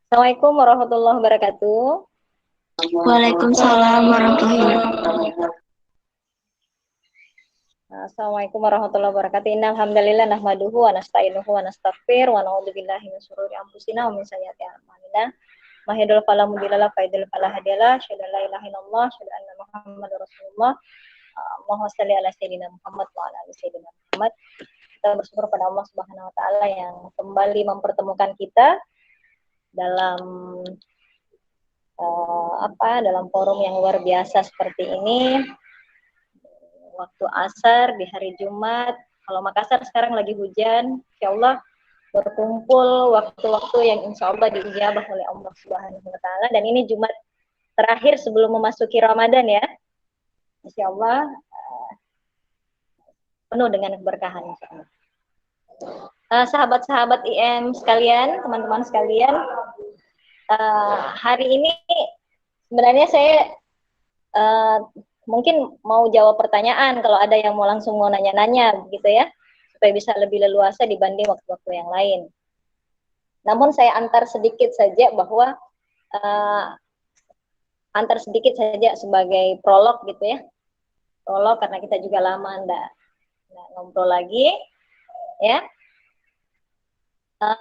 Assalamualaikum warahmatullahi wabarakatuh. Waalaikumsalam warahmatullahi wabarakatuh. Assalamualaikum warahmatullahi wabarakatuh. Innal hamdalillah nahmaduhu wa nasta'inuhu wa nastaghfir wa na'udzubillahi min syururi anfusina wa min sayyiati a'malina. Mahyadul fala mudilla lahu wa yudlil fala hadiya lahu. Asyhadu an la ilaha illallah, asyhadu anna Muhammadar Rasulullah. Allahumma shalli ala sayyidina Muhammad wa ala ali sayyidina Muhammad. Kita bersyukur pada Allah Subhanahu wa taala yang kembali mempertemukan kita dalam dalam forum yang luar biasa seperti ini. Waktu asar di hari Jumat. Kalau Makassar sekarang lagi hujan, insyaallah berkumpul waktu-waktu yang insyaallah diijabah oleh Allah Subhanahu wa taala, dan ini Jumat terakhir sebelum memasuki Ramadan ya. Insyaallah penuh dengan keberkahan insyaallah. Sahabat-sahabat IM sekalian, teman-teman sekalian, hari ini sebenarnya saya mungkin mau jawab pertanyaan kalau ada yang mau langsung mau nanya-nanya gitu ya, supaya bisa lebih leluasa dibanding waktu-waktu yang lain. Namun saya antar sedikit saja bahwa sebagai prolog gitu ya. Prolog karena kita juga lama enggak ngobrol lagi ya.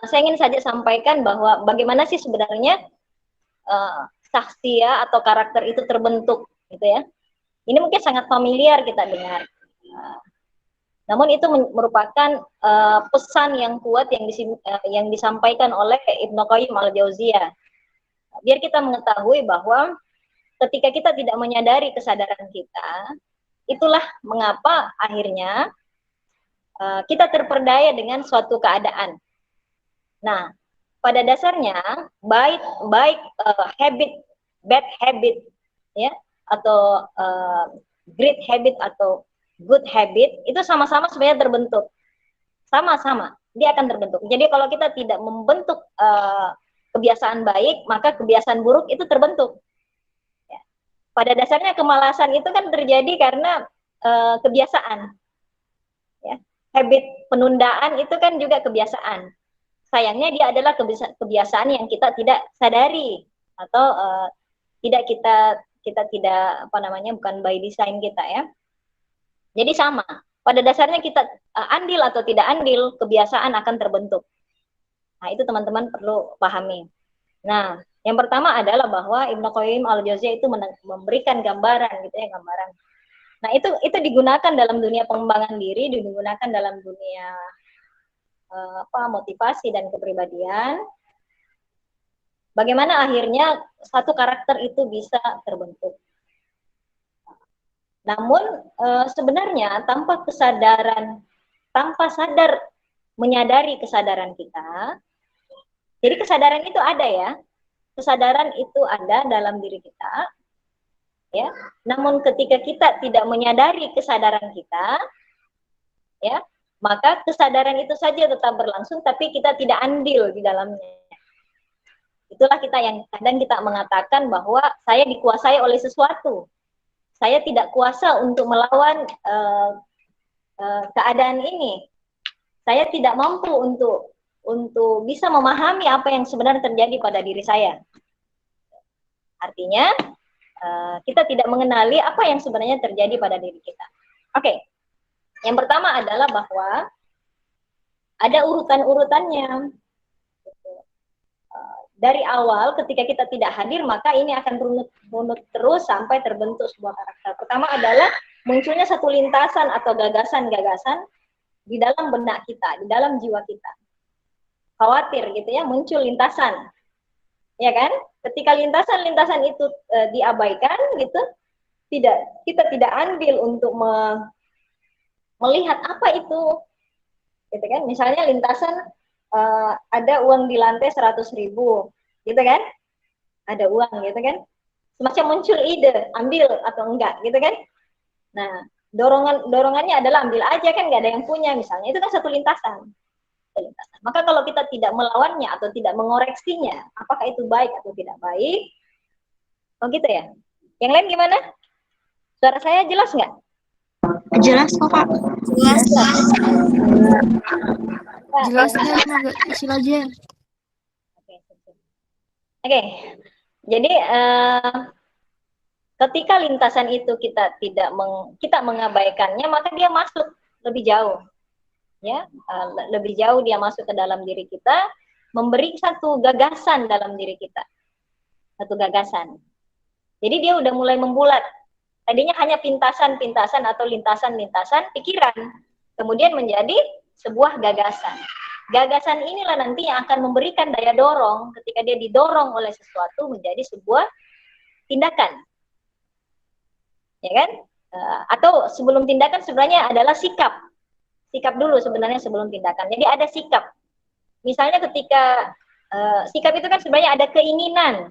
Saya ingin saja sampaikan bahwa bagaimana sih sebenarnya sahsia atau karakter itu terbentuk gitu ya. Ini mungkin sangat familiar kita dengar. Namun itu merupakan pesan yang kuat yang disampaikan oleh Ibnu Qayyim al-Jauziyah. Biar kita mengetahui bahwa ketika kita tidak menyadari kesadaran kita, itulah mengapa akhirnya kita terperdaya dengan suatu keadaan. Nah, pada dasarnya baik habit, bad habit, ya, atau great habit atau good habit itu sama-sama sebenarnya terbentuk, sama-sama dia akan terbentuk. Jadi kalau kita tidak membentuk kebiasaan baik, maka kebiasaan buruk itu terbentuk. Ya. Pada dasarnya kemalasan itu kan terjadi karena kebiasaan. Ya. Habit penundaan itu kan juga kebiasaan. Sayangnya dia adalah kebiasaan yang kita tidak sadari atau tidak kita tidak bukan by design kita ya. Jadi sama. Pada dasarnya kita andil atau tidak andil, kebiasaan akan terbentuk. Nah, itu teman-teman perlu pahami. Nah, yang pertama adalah bahwa Ibnu Qayyim al-Jauziyah itu memberikan gambaran gitu ya, gambaran. Nah, itu digunakan dalam dunia pengembangan diri, digunakan dalam dunia motivasi dan kepribadian. Bagaimana akhirnya satu karakter itu bisa terbentuk. Namun sebenarnya tanpa sadar menyadari kesadaran kita, jadi kesadaran itu ada ya, kesadaran itu ada dalam diri kita, ya. Namun ketika kita tidak menyadari kesadaran kita, ya, maka kesadaran itu saja tetap berlangsung, tapi kita tidak andil di dalamnya. Itulah kita yang kadang kita mengatakan bahwa saya dikuasai oleh sesuatu. Saya tidak kuasa untuk melawan keadaan ini. Saya tidak mampu untuk bisa memahami apa yang sebenarnya terjadi pada diri saya. Artinya kita tidak mengenali apa yang sebenarnya terjadi pada diri kita. Oke. Yang pertama adalah bahwa ada urutan-urutannya. Dari awal ketika kita tidak hadir, maka ini akan runut terus sampai terbentuk sebuah karakter. Pertama adalah munculnya satu lintasan atau gagasan-gagasan di dalam benak kita, di dalam jiwa kita. Khawatir gitu ya, muncul lintasan. Ya kan? Ketika lintasan-lintasan itu diabaikan gitu, kita tidak andil untuk melihat apa itu. Gitu kan? Misalnya lintasan ada uang di lantai 100.000, gitu kan? Ada uang, gitu kan? Semacam muncul ide, ambil atau enggak, gitu kan? Nah, dorongannya adalah ambil aja kan, nggak ada yang punya misalnya. Itu kan satu lintasan. Maka kalau kita tidak melawannya atau tidak mengoreksinya, apakah itu baik atau tidak baik? Oh gitu ya. Yang lain gimana? Suara saya jelas nggak? Jelas kok Kak. Jelas. Jelas kan agak kecil aja. Oke. Oke, jadi ketika lintasan itu kita tidak kita mengabaikannya, maka dia masuk lebih jauh, ya, lebih jauh dia masuk ke dalam diri kita, memberi satu gagasan dalam diri kita, satu gagasan. Jadi dia udah mulai membulat. Tadinya hanya pintasan-pintasan atau lintasan-lintasan pikiran, kemudian menjadi sebuah gagasan. Gagasan inilah nanti yang akan memberikan daya dorong ketika dia didorong oleh sesuatu menjadi sebuah tindakan. Ya kan? Atau sebelum tindakan sebenarnya adalah sikap. Sikap dulu sebenarnya sebelum tindakan. Jadi ada sikap. Misalnya ketika sikap itu kan sebenarnya ada keinginan.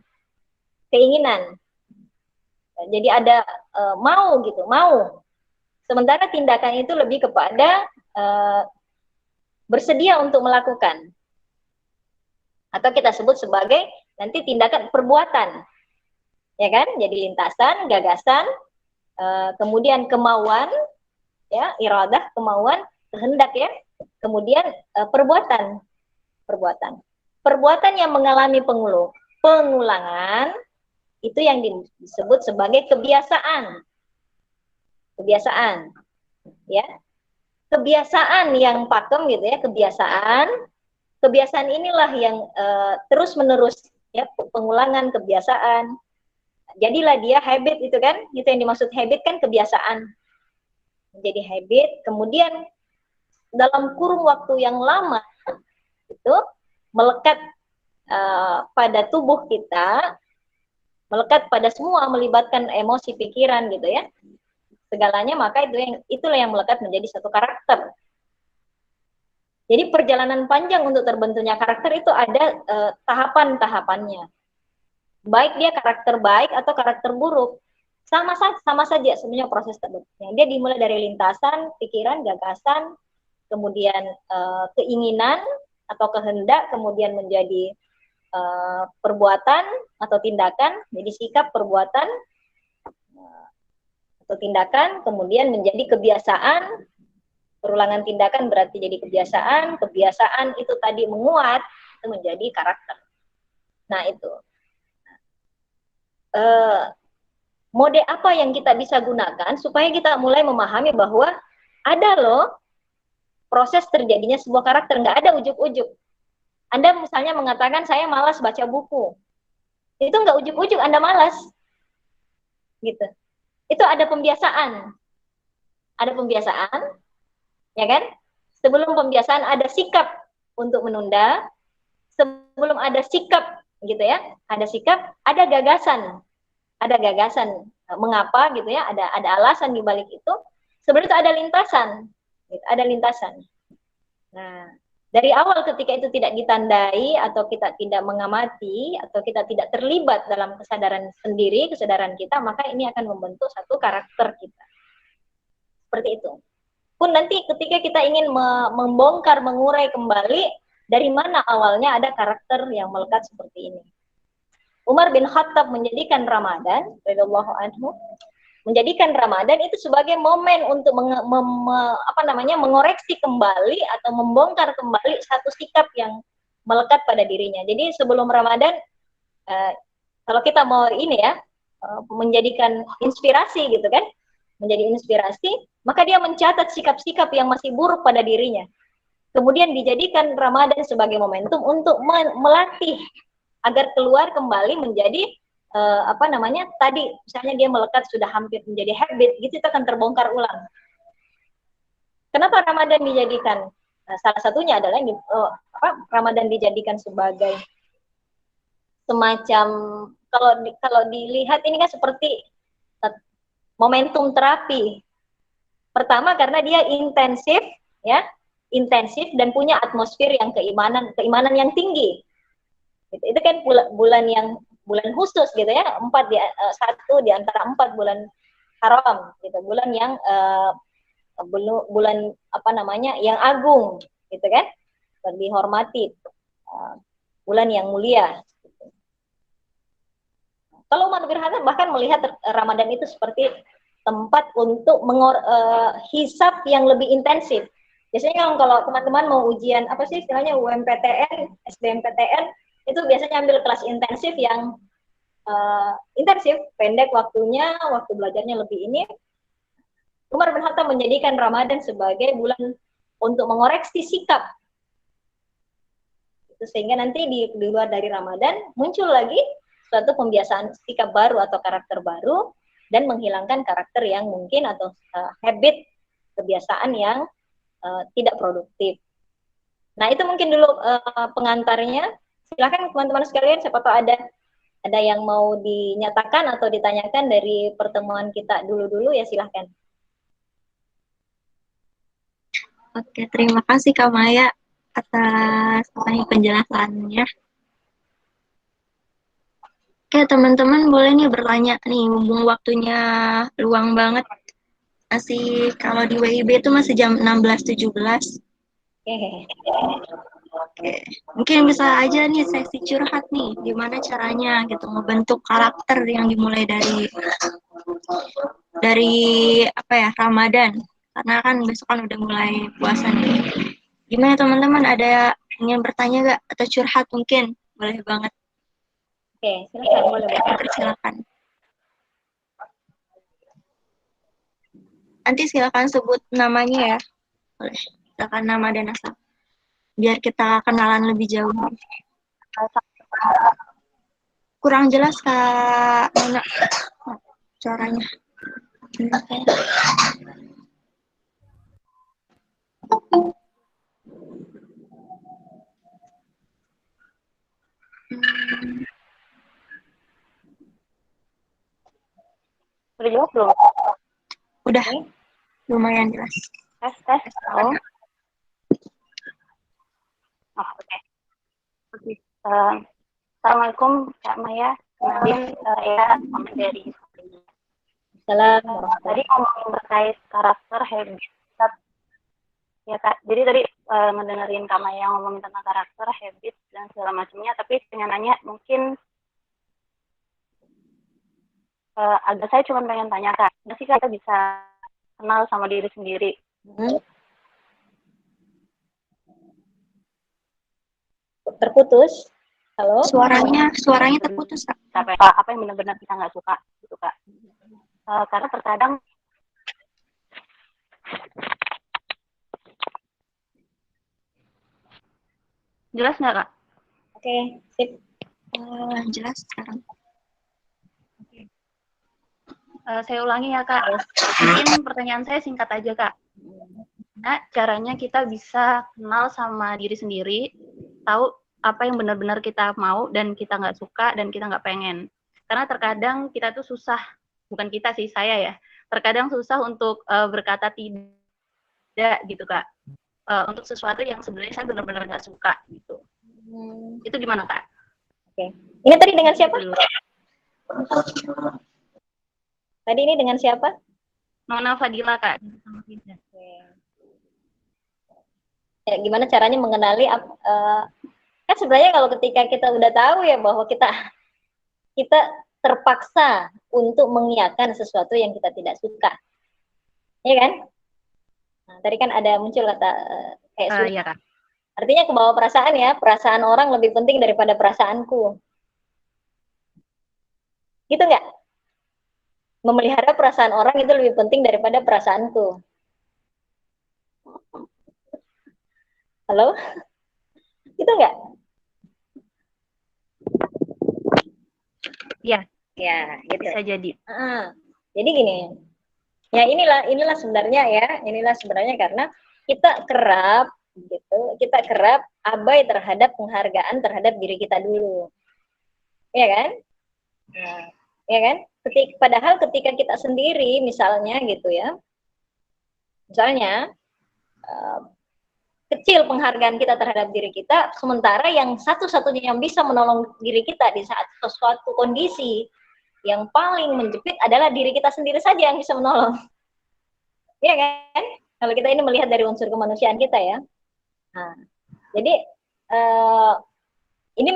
Keinginan. Jadi ada mau gitu, mau. Sementara tindakan itu lebih kepada bersedia untuk melakukan. Atau kita sebut sebagai nanti tindakan perbuatan. Ya kan? Jadi lintasan, gagasan, kemudian kemauan, ya, iradah, kemauan, kehendak, ya. Kemudian perbuatan. Perbuatan yang mengalami pengulangan itu yang disebut sebagai kebiasaan. Kebiasaan, ya. Kebiasaan yang pakem gitu ya, kebiasaan. Kebiasaan inilah yang terus-menerus, ya, pengulangan kebiasaan. Jadilah dia habit itu kan, itu yang dimaksud habit kan, kebiasaan. Menjadi habit, kemudian dalam kurun waktu yang lama itu melekat pada tubuh kita, melekat pada semua, melibatkan emosi, pikiran gitu ya, segalanya, maka itulah yang melekat menjadi satu karakter. Jadi perjalanan panjang untuk terbentuknya karakter itu ada tahapan-tahapannya. Baik dia karakter baik atau karakter buruk, sama saja sebenarnya proses terbentuknya. Dia dimulai dari lintasan, pikiran, gagasan, kemudian keinginan atau kehendak, kemudian menjadi perbuatan atau tindakan, jadi sikap, perbuatan atau tindakan, kemudian menjadi kebiasaan, perulangan tindakan berarti jadi kebiasaan, kebiasaan itu tadi menguat, itu menjadi karakter. Nah itu. Mode apa yang kita bisa gunakan supaya kita mulai memahami bahwa ada loh proses terjadinya sebuah karakter, nggak ada ujuk-ujuk. Anda misalnya mengatakan saya malas baca buku, itu nggak ujuk-ujuk Anda malas, gitu. Itu ada pembiasaan, ya kan? Sebelum pembiasaan ada sikap untuk menunda, sebelum ada sikap, gitu ya, ada sikap, ada gagasan mengapa gitu ya, ada alasan di balik itu. Sebenarnya itu ada lintasan. Nah, dari awal ketika itu tidak ditandai atau kita tidak mengamati atau kita tidak terlibat dalam kesadaran sendiri, kesadaran kita, maka ini akan membentuk satu karakter kita. Seperti itu. Pun nanti ketika kita ingin membongkar, mengurai kembali dari mana awalnya ada karakter yang melekat seperti ini. Umar bin Khattab menjadikan Ramadan, radhiyallahu anhu, menjadikan Ramadan itu sebagai momen untuk mengoreksi kembali atau membongkar kembali satu sikap yang melekat pada dirinya. Jadi sebelum Ramadan, kalau kita mau ini ya, menjadikan inspirasi gitu kan, menjadi inspirasi, maka dia mencatat sikap-sikap yang masih buruk pada dirinya. Kemudian dijadikan Ramadan sebagai momentum untuk melatih agar keluar kembali menjadi tadi misalnya dia melekat sudah hampir menjadi habit, gitu, itu akan terbongkar ulang. Kenapa Ramadan dijadikan? Salah satunya adalah Ramadan dijadikan sebagai semacam, kalau dilihat ini kan seperti momentum terapi. Pertama karena dia intensif, ya, intensif dan punya atmosfer yang keimanan yang tinggi. Itu kan bulan khusus gitu ya, satu di antara 4 bulan haram gitu, bulan yang bulan yang agung gitu kan, dihormati, bulan yang mulia gitu. Kalau Umar bin Khattab bahkan melihat Ramadan itu seperti tempat untuk hisab yang lebih intensif. Biasanya kalau teman-teman mau ujian apa sih istilahnya UMPTN, SBMPTN, itu biasanya ambil kelas intensif yang intensif, pendek waktunya, waktu belajarnya lebih ini. Umar bin Khattab menjadikan Ramadan sebagai bulan untuk mengoreksi sikap. Sehingga nanti di luar dari Ramadan muncul lagi suatu pembiasaan sikap baru atau karakter baru dan menghilangkan karakter yang mungkin atau habit kebiasaan yang tidak produktif. Nah, itu mungkin dulu pengantarnya. Silakan teman-teman sekalian, siapa tahu ada yang mau dinyatakan atau ditanyakan dari pertemuan kita dulu-dulu, ya silahkan. Oke, terima kasih Kak Maya atas penjelasannya. Oke, teman-teman boleh nih bertanya nih, mumpung waktunya luang banget. Masih kalau di WIB itu masih jam 16.17. Oke, mungkin bisa aja nih sesi curhat nih, gimana caranya gitu ngebentuk karakter yang dimulai dari apa ya, Ramadan. Karena kan besok kan udah mulai puasa nih. Gimana teman-teman, ada ingin bertanya gak? Atau curhat mungkin? Boleh banget. Oke, silakan, boleh. Silakan. Nanti silakan sebut namanya ya. Boleh. Silakan nama dan asal. Biar kita kenalan lebih jauh. Kurang jelas Kak Nona suaranya. Udah jawab belum? Udah, lumayan jelas. Tes. Oh, oke. Assalamualaikum Kak Maya. Kenalin ya, Mama dari. Salam. Tadi ngomongin terkait karakter habit. Ya Kak, jadi tadi ngedengerin Kak Maya ngomongin tentang karakter, habit, dan segala macamnya, tapi pengen nanya, mungkin agak saya cuma pengen tanya Kak, gimana sih kita bisa kenal sama diri sendiri? Terputus. Halo? Suaranya terputus Kak. Apa yang benar-benar kita nggak suka gitu Kak? Karena terkadang jelas nggak Kak? Oke, sip. Jelas sekarang. Saya ulangi ya Kak. Mungkin pertanyaan saya singkat aja Kak. Nah, caranya kita bisa kenal sama diri sendiri, tahu apa yang benar-benar kita mau dan kita nggak suka dan kita nggak pengen. Karena terkadang kita tuh susah, bukan kita sih, saya ya, terkadang susah untuk berkata tidak gitu Kak. Untuk sesuatu yang sebenarnya saya benar-benar nggak suka gitu. Itu gimana Kak? Oke. Ini tadi dengan siapa? Tadi ini dengan siapa? Nona Fadila Kak. Ya, gimana caranya mengenali kan sebenarnya kalau ketika kita udah tahu ya bahwa kita terpaksa untuk mengiyakan sesuatu yang kita tidak suka, ya kan? Nah, tadi kan ada muncul kata kayak suka. Iya Kak. Artinya kebawa perasaan ya, perasaan orang lebih penting daripada perasaanku. Gitu nggak? Memelihara perasaan orang itu lebih penting daripada perasaanku. Halo? Gitu nggak? Iya. Ya, gitu. Bisa jadi. Jadi gini, ya inilah sebenarnya karena kita kerap abai terhadap penghargaan terhadap diri kita dulu, ya kan? Nah, ya kan? Padahal ketika kita sendiri misalnya gitu ya, kecil penghargaan kita terhadap diri kita, sementara yang satu-satunya yang bisa menolong diri kita di saat sesuatu kondisi yang paling menjepit adalah diri kita sendiri saja yang bisa menolong. Iya kan? Kalau kita ini melihat dari unsur kemanusiaan kita ya. Nah, jadi ini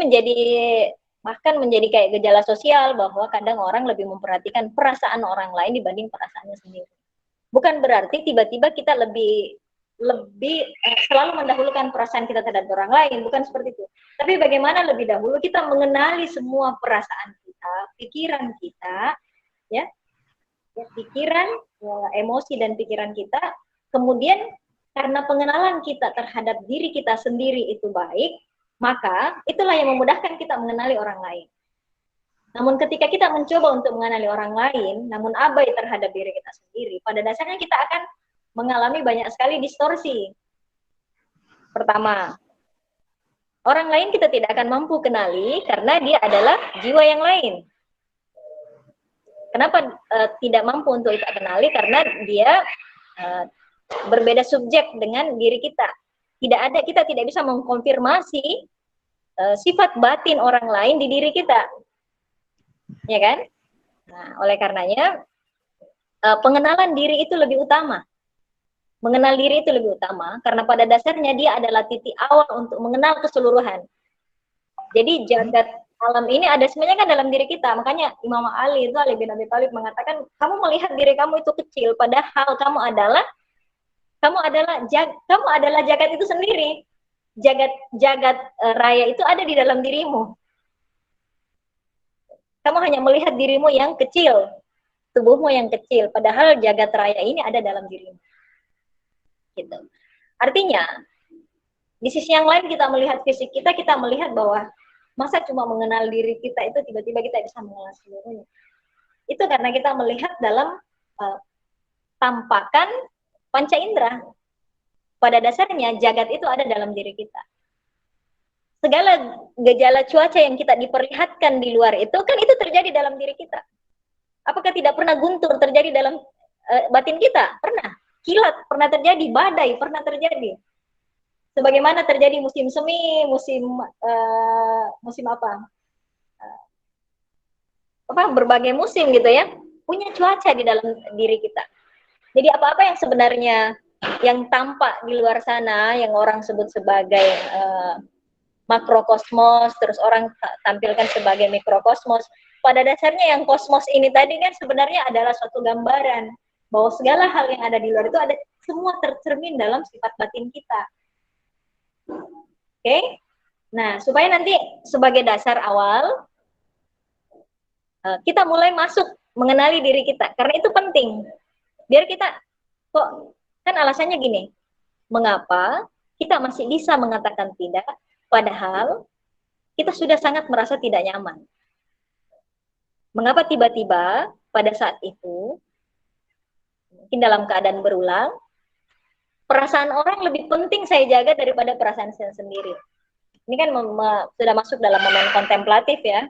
bahkan menjadi kayak gejala sosial bahwa kadang orang lebih memperhatikan perasaan orang lain dibanding perasaannya sendiri. Bukan berarti tiba-tiba kita lebih lebih selalu mendahulukan perasaan kita terhadap orang lain, bukan seperti itu. Tapi bagaimana lebih dahulu kita mengenali semua perasaan kita, pikiran kita, ya, pikiran, emosi dan pikiran kita. Kemudian karena pengenalan kita terhadap diri kita sendiri itu baik, maka itulah yang memudahkan kita mengenali orang lain. Namun ketika kita mencoba untuk mengenali orang lain, namun abai terhadap diri kita sendiri, pada dasarnya kita akan mengalami banyak sekali distorsi. Pertama, orang lain kita tidak akan mampu kenali karena dia adalah jiwa yang lain. Kenapa tidak mampu untuk kita kenali? Karena dia berbeda subjek dengan diri kita. Kita tidak bisa mengkonfirmasi sifat batin orang lain di diri kita. Ya kan? Nah, oleh karenanya pengenalan diri itu lebih utama. Mengenal diri itu lebih utama karena pada dasarnya dia adalah titik awal untuk mengenal keseluruhan. Jadi jagat alam ini ada semuanya kan dalam diri kita. Makanya Imam Ali bin Abi Thalib mengatakan, kamu melihat diri kamu itu kecil, padahal kamu adalah jagat itu sendiri. Jagat raya itu ada di dalam dirimu. Kamu hanya melihat dirimu yang kecil, tubuhmu yang kecil, padahal jagat raya ini ada dalam dirimu. Gitu. Artinya, di sisi yang lain kita melihat fisik kita melihat bahwa masa cuma mengenal diri kita itu tiba-tiba kita bisa mengenal seluruhnya. Itu karena kita melihat dalam tampakan panca indera. Pada dasarnya jagat itu ada dalam diri kita. Segala gejala cuaca yang kita diperlihatkan di luar itu kan itu terjadi dalam diri kita. Apakah tidak pernah guntur terjadi dalam batin kita? Pernah. Kilat pernah terjadi, badai pernah terjadi. Sebagaimana terjadi musim semi, musim apa? Berbagai musim gitu ya. Punya cuaca di dalam diri kita. Jadi apa-apa yang sebenarnya yang tampak di luar sana, yang orang sebut sebagai makrokosmos, terus orang tampilkan sebagai mikrokosmos. Pada dasarnya yang kosmos ini tadi kan sebenarnya adalah suatu gambaran bahwa segala hal yang ada di luar itu ada semua tercermin dalam sifat batin kita. Oke? Nah, supaya nanti sebagai dasar awal kita mulai masuk mengenali diri kita, karena itu penting. Biar kita kok kan alasannya gini, mengapa kita masih bisa mengatakan tidak padahal kita sudah sangat merasa tidak nyaman. Mengapa tiba-tiba pada saat itu mungkin dalam keadaan berulang, perasaan orang lebih penting saya jaga daripada perasaan saya sendiri. Ini kan sudah masuk dalam momen kontemplatif ya.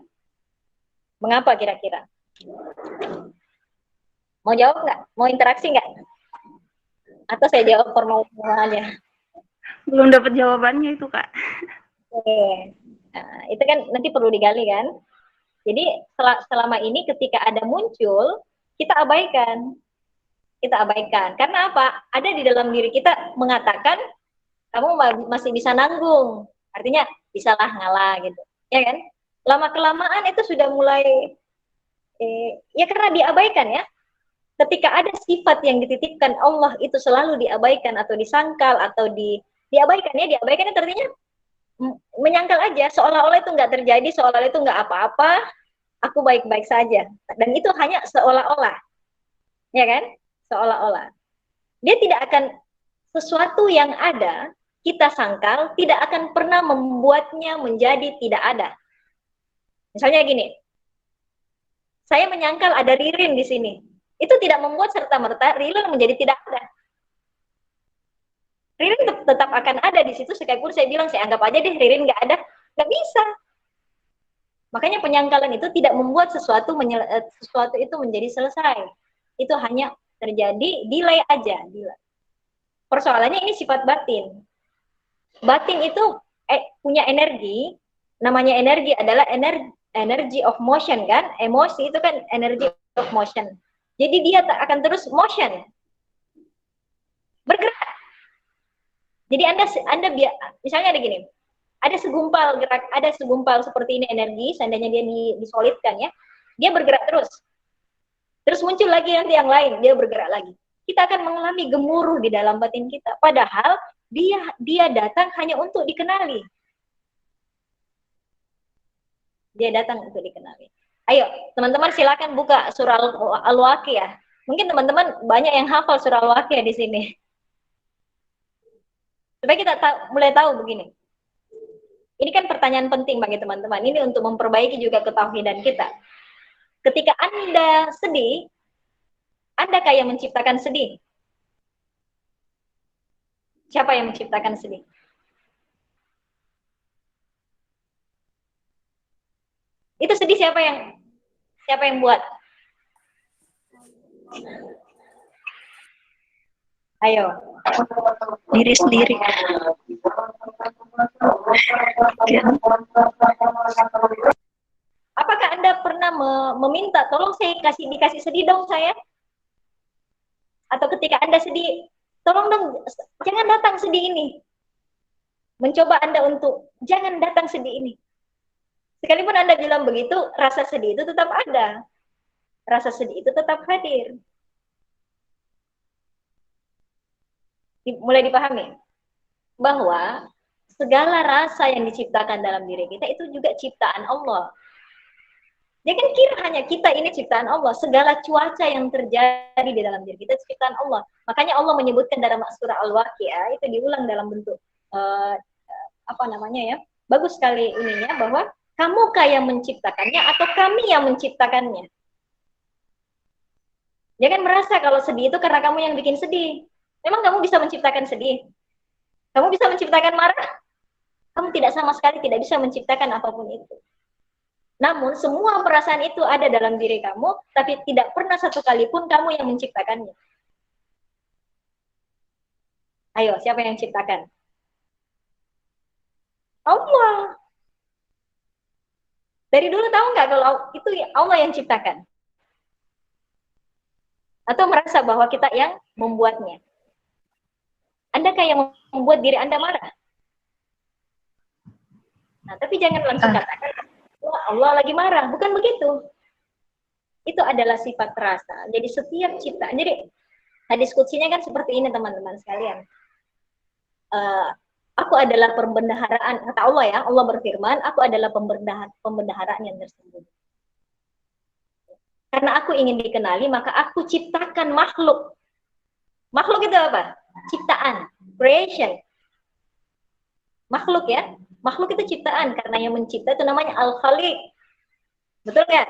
Mengapa kira-kira? Mau jawab nggak? Mau interaksi nggak? Atau saya jawab formal aja? Belum dapat jawabannya itu, Kak. Oke. Nah, itu kan nanti perlu digali kan. Jadi selama ini ketika ada muncul, kita abaikan. Karena apa? Ada di dalam diri kita mengatakan, kamu masih bisa nanggung. Artinya, bisalah ngalah gitu. Ya kan? Lama-kelamaan itu sudah mulai, ya karena diabaikan ya. Ketika ada sifat yang dititipkan Allah itu selalu diabaikan atau disangkal atau diabaikan ya. Diabaikan itu artinya menyangkal aja. Seolah-olah itu nggak terjadi, seolah-olah itu nggak apa-apa. Aku baik-baik saja. Dan itu hanya seolah-olah. Ya kan? Seolah-olah. Dia tidak akan, sesuatu yang ada, kita sangkal, tidak akan pernah membuatnya menjadi tidak ada. Misalnya gini, saya menyangkal ada Ririn di sini. Itu tidak membuat serta-merta Ririn menjadi tidak ada. Ririn tetap akan ada di situ, sekalipun saya bilang, saya anggap aja deh Ririn nggak ada. Nggak bisa. Makanya penyangkalan itu tidak membuat sesuatu itu menjadi selesai. Itu hanya terjadi, delay aja. Persoalannya ini sifat batin. Batin itu punya energi, namanya energi adalah energy of motion kan, emosi itu kan energy of motion. Jadi dia akan terus motion, bergerak. Jadi Anda misalnya ada gini, ada segumpal gerak, ada segumpal seperti ini energi, seandainya dia disolidkan ya, dia bergerak terus. Terus muncul lagi nanti yang lain, dia bergerak lagi. kita akan mengalami gemuruh di dalam batin kita. Padahal dia datang hanya untuk dikenali. Dia datang untuk dikenali. Ayo, teman-teman silakan buka surah Al-Waqiah. Mungkin teman-teman banyak yang hafal surah Al-Waqiah di sini. Supaya kita mulai tahu begini. Ini kan pertanyaan penting bagi teman-teman. Ini untuk memperbaiki juga ketauhidan kita. Ketika Anda sedih, Andakah yang menciptakan sedih? Siapa yang menciptakan sedih? Itu sedih siapa yang buat? Ayo. Diri sendiri. Apakah Anda pernah meminta, tolong saya dikasih sedih dong saya? Atau ketika Anda sedih, tolong dong, jangan datang sedih ini. Mencoba Anda untuk, jangan datang sedih ini. Sekalipun Anda bilang begitu, rasa sedih itu tetap ada. Rasa sedih itu tetap hadir. Mulai dipahami? Bahwa segala rasa yang diciptakan dalam diri kita itu juga ciptaan Allah. Jangan kira hanya kita ini ciptaan Allah. Segala cuaca yang terjadi di dalam diri kita ciptaan Allah. Makanya Allah menyebutkan dalam surah Al-Waqiah itu diulang dalam bentuk bagus sekali ininya, bahwa kamukah yang menciptakannya atau kami yang menciptakannya. Jangan merasa kalau sedih itu karena kamu yang bikin sedih. Memang kamu bisa menciptakan sedih? Kamu bisa menciptakan marah? Kamu tidak sama sekali tidak bisa menciptakan apapun itu. Namun semua perasaan itu ada dalam diri kamu, tapi tidak pernah satu kali pun kamu yang menciptakannya. Ayo, siapa yang menciptakan? Allah. Dari dulu tahu nggak kalau itu Allah yang ciptakan? Atau merasa bahwa kita yang membuatnya? Andakah yang membuat diri Anda marah? Nah, tapi jangan langsung katakan, wah Allah lagi marah. Bukan begitu. Itu adalah sifat rasa. Jadi setiap ciptaan, jadi hadis kutsinya kan seperti ini teman-teman sekalian. Aku adalah pembendaharaan, kata Allah ya, Allah berfirman, aku adalah pembendaharaan yang tersembunyi. Karena aku ingin dikenali, maka aku ciptakan makhluk. Makhluk itu apa? Ciptaan, creation. Makhluk ya, makhluk itu ciptaan, karena yang mencipta itu namanya Al-Khaliq. Betul nggak?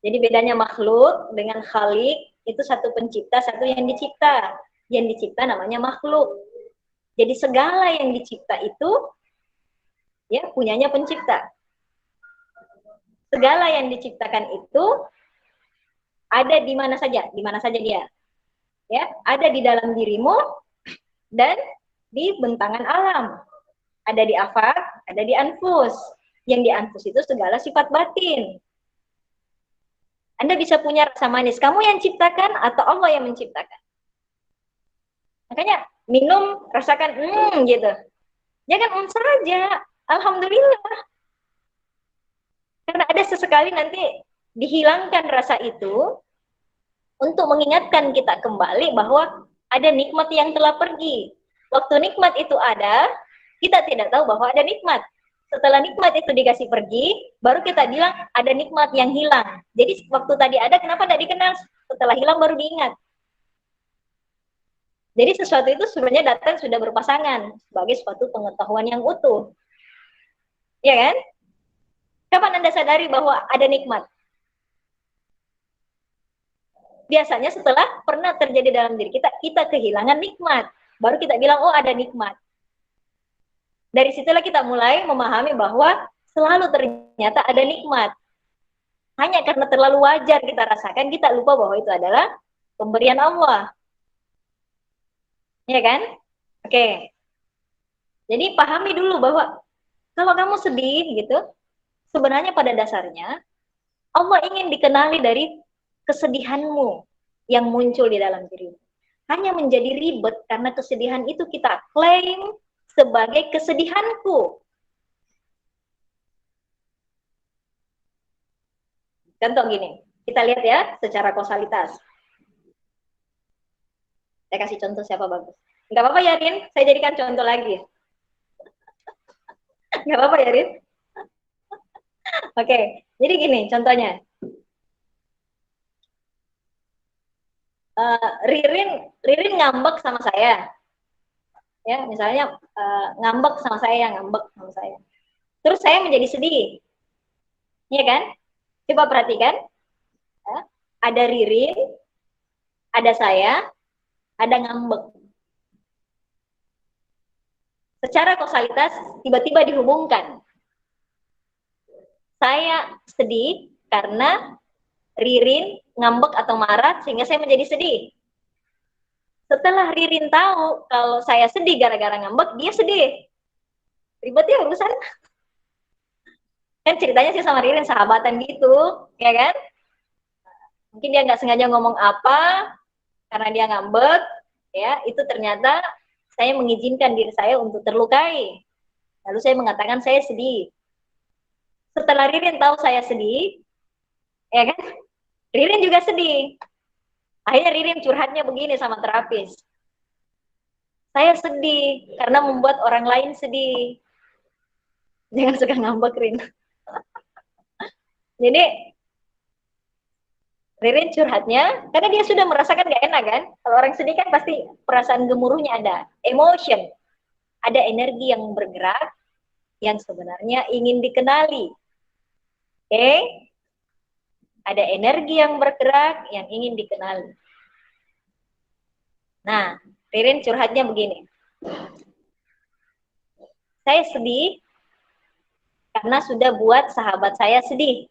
Jadi bedanya makhluk dengan Khaliq, itu satu pencipta, satu yang dicipta. Yang dicipta namanya makhluk. Jadi segala yang dicipta itu ya punyanya pencipta. Segala yang diciptakan itu ada di mana saja dia. Ya, ada di dalam dirimu dan di bentangan alam. Ada di afak, ada di anfus. Yang di anfus itu segala sifat batin. Anda bisa punya rasa manis, kamu yang ciptakan atau Allah yang menciptakan? Makanya minum, rasakan, gitu. Jangan saja, alhamdulillah. Karena ada sesekali nanti dihilangkan rasa itu untuk mengingatkan kita kembali bahwa ada nikmat yang telah pergi. Waktu nikmat itu ada, kita tidak tahu bahwa ada nikmat. Setelah nikmat itu dikasih pergi, baru kita bilang ada nikmat yang hilang. Jadi waktu tadi ada, kenapa tidak dikenal? Setelah hilang baru diingat. Jadi sesuatu itu sebenarnya datang sudah berpasangan sebagai suatu pengetahuan yang utuh. Ya kan? Kapan Anda sadari bahwa ada nikmat? Biasanya setelah pernah terjadi dalam diri kita kehilangan nikmat. Baru kita bilang, oh ada nikmat. Dari situlah kita mulai memahami bahwa selalu ternyata ada nikmat. Hanya karena terlalu wajar kita rasakan, kita lupa bahwa itu adalah pemberian Allah. Ya kan? Oke. Jadi pahami dulu bahwa kalau kamu sedih gitu, sebenarnya pada dasarnya Allah ingin dikenali dari kesedihanmu yang muncul di dalam dirimu. Hanya menjadi ribet karena kesedihan itu kita klaim sebagai kesedihanku. Contoh gini, kita lihat ya secara kausalitas. Saya kasih contoh siapa bagus. Nggak apa-apa ya, Rin? Saya jadikan contoh lagi. Nggak apa-apa ya, Rin? Oke, jadi gini contohnya. Ririn ngambek sama saya. Ya, misalnya ngambek sama saya, ngambek sama saya. Terus saya menjadi sedih. Iya kan? Coba perhatikan. Ya. Ada Ririn, ada saya, ada ngambek. Secara kausalitas tiba-tiba dihubungkan. Saya sedih karena Ririn ngambek atau marah sehingga saya menjadi sedih. Setelah Ririn tahu kalau saya sedih gara-gara ngambek, dia sedih. Ribet ya urusan. Kan ceritanya sih sama Ririn sahabatan gitu, ya kan? Mungkin dia nggak sengaja ngomong apa karena dia ngambek, ya itu ternyata saya mengizinkan diri saya untuk terlukai. Lalu saya mengatakan saya sedih. Setelah Ririn tahu saya sedih, ya kan? Ririn juga sedih. Akhirnya Ririn curhatnya begini sama terapis. Saya sedih karena membuat orang lain sedih. Jangan suka ngambek, Rin. Jadi Ririn curhatnya karena dia sudah merasakan gak enak kan. Kalau orang sedih kan pasti perasaan gemuruhnya ada, emotion, ada energi yang bergerak yang sebenarnya ingin dikenali. Oke? Ada energi yang bergerak yang ingin dikenali. Nah, Ririn curhatnya begini. Saya sedih karena sudah buat sahabat saya sedih.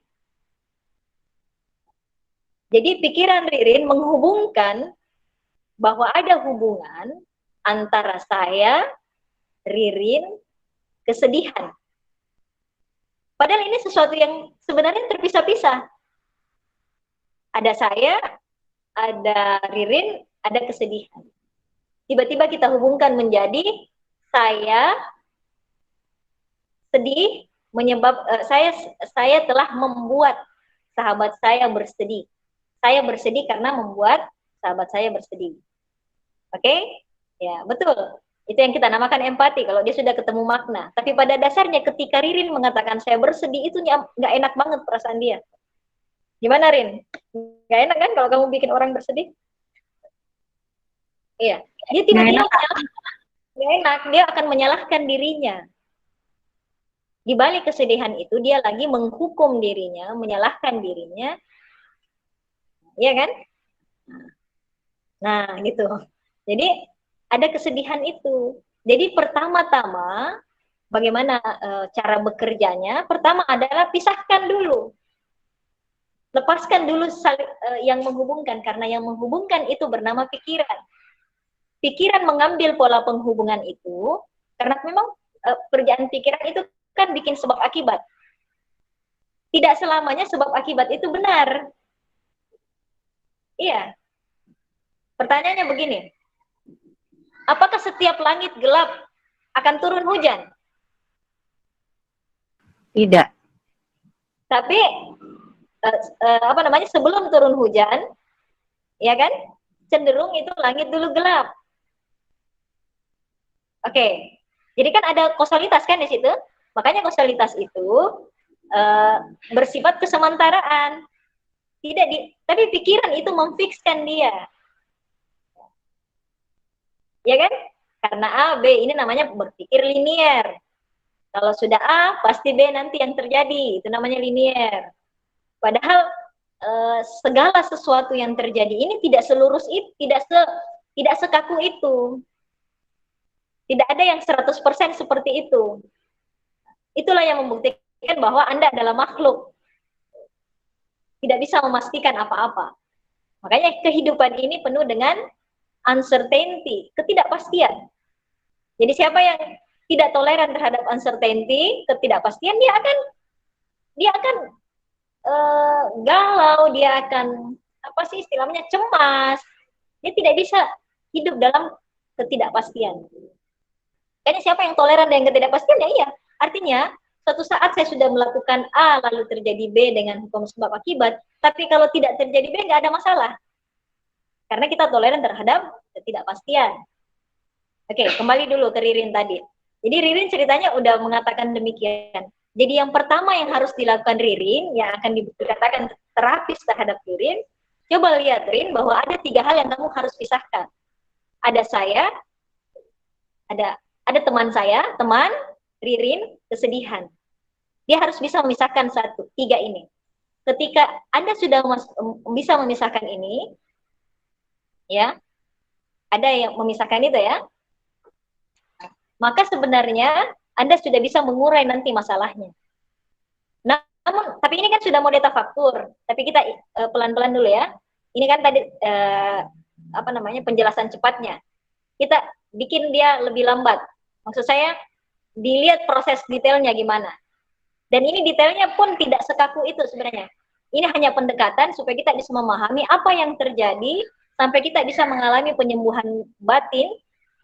Jadi pikiran Ririn menghubungkan bahwa ada hubungan antara saya, Ririn, kesedihan. Padahal ini sesuatu yang sebenarnya terpisah-pisah. Ada saya, ada Ririn, ada kesedihan. Tiba-tiba kita hubungkan menjadi saya sedih saya telah membuat sahabat saya bersedih. Saya bersedih karena membuat sahabat saya bersedih. Oke? Ya, betul. Itu yang kita namakan empati kalau dia sudah ketemu makna. Tapi pada dasarnya ketika Ririn mengatakan saya bersedih, itu nggak enak banget perasaan dia. Gimana, Rin? Nggak enak kan kalau kamu bikin orang bersedih? Iya. Dia tiba-tiba nggak enak. Dia akan menyalahkan dirinya. Di balik kesedihan itu dia lagi menghukum dirinya, menyalahkan dirinya. Iya kan? Nah, gitu. Jadi ada kesedihan itu. Jadi pertama-tama bagaimana cara bekerjanya? Pertama adalah pisahkan dulu. Lepaskan dulu yang menghubungkan, karena yang menghubungkan itu bernama pikiran. Pikiran mengambil pola penghubungan itu, karena memang pekerjaan pikiran itu kan bikin sebab akibat. Tidak selamanya sebab akibat itu benar. Iya. Pertanyaannya begini, apakah setiap langit gelap akan turun hujan? Tidak. Tapi sebelum turun hujan, ya kan, cenderung itu langit dulu gelap. Oke, jadi kan ada kausalitas kan di situ. Makanya kausalitas itu bersifat kesementaraan. Tapi pikiran itu memfikskan dia. Ya kan? Karena A, B ini namanya berpikir linier. Kalau sudah A, pasti B nanti yang terjadi. Itu namanya linier. Padahal segala sesuatu yang terjadi ini tidak selurus itu, tidak sekaku itu. Tidak ada yang 100% seperti itu. Itulah yang membuktikan bahwa Anda adalah makhluk. Tidak bisa memastikan apa-apa. Makanya kehidupan ini penuh dengan uncertainty, ketidakpastian. Jadi siapa yang tidak toleran terhadap uncertainty, ketidakpastian, dia akan galau, dia akan istilahnya cemas. Dia tidak bisa hidup dalam ketidakpastian. Kayaknya siapa yang toleran dengan ketidakpastian, ya iya. Artinya suatu saat saya sudah melakukan A lalu terjadi B dengan hukum sebab akibat, tapi kalau tidak terjadi B nggak ada masalah. Karena kita toleran terhadap ketidakpastian. Oke, kembali dulu ke Ririn tadi. Jadi Ririn ceritanya udah mengatakan demikian. Jadi yang pertama yang harus dilakukan Ririn, yang akan dikatakan terapis terhadap Ririn, coba lihat Ririn bahwa ada 3 hal yang kamu harus pisahkan. Ada saya, ada teman saya, teman, Ririn, kesedihan. Dia harus bisa memisahkan 3 ini. Ketika Anda sudah bisa memisahkan ini, ya, ada yang memisahkan itu ya, maka sebenarnya Anda sudah bisa mengurai nanti masalahnya. Namun, tapi ini kan sudah mau tafakkur, tapi kita pelan-pelan dulu ya. Ini kan tadi penjelasan cepatnya. Kita bikin dia lebih lambat. Maksud saya, dilihat proses detailnya gimana. Dan ini detailnya pun tidak sekaku itu sebenarnya. Ini hanya pendekatan supaya kita bisa memahami apa yang terjadi sampai kita bisa mengalami penyembuhan batin,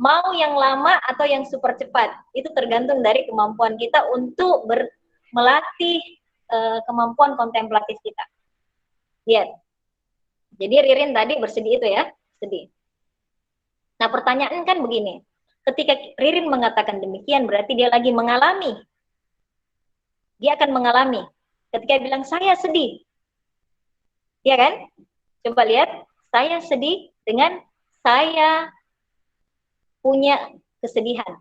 mau yang lama atau yang super cepat. Itu tergantung dari kemampuan kita untuk melatih kemampuan kontemplatif kita. Lihat. Jadi Ririn tadi bersedih itu ya, sedih. Nah, pertanyaan kan begini. Ketika Ririn mengatakan demikian, berarti dia lagi mengalami. Dia akan mengalami. Ketika bilang, saya sedih. Iya kan? Coba lihat, saya sedih dengan saya punya kesedihan.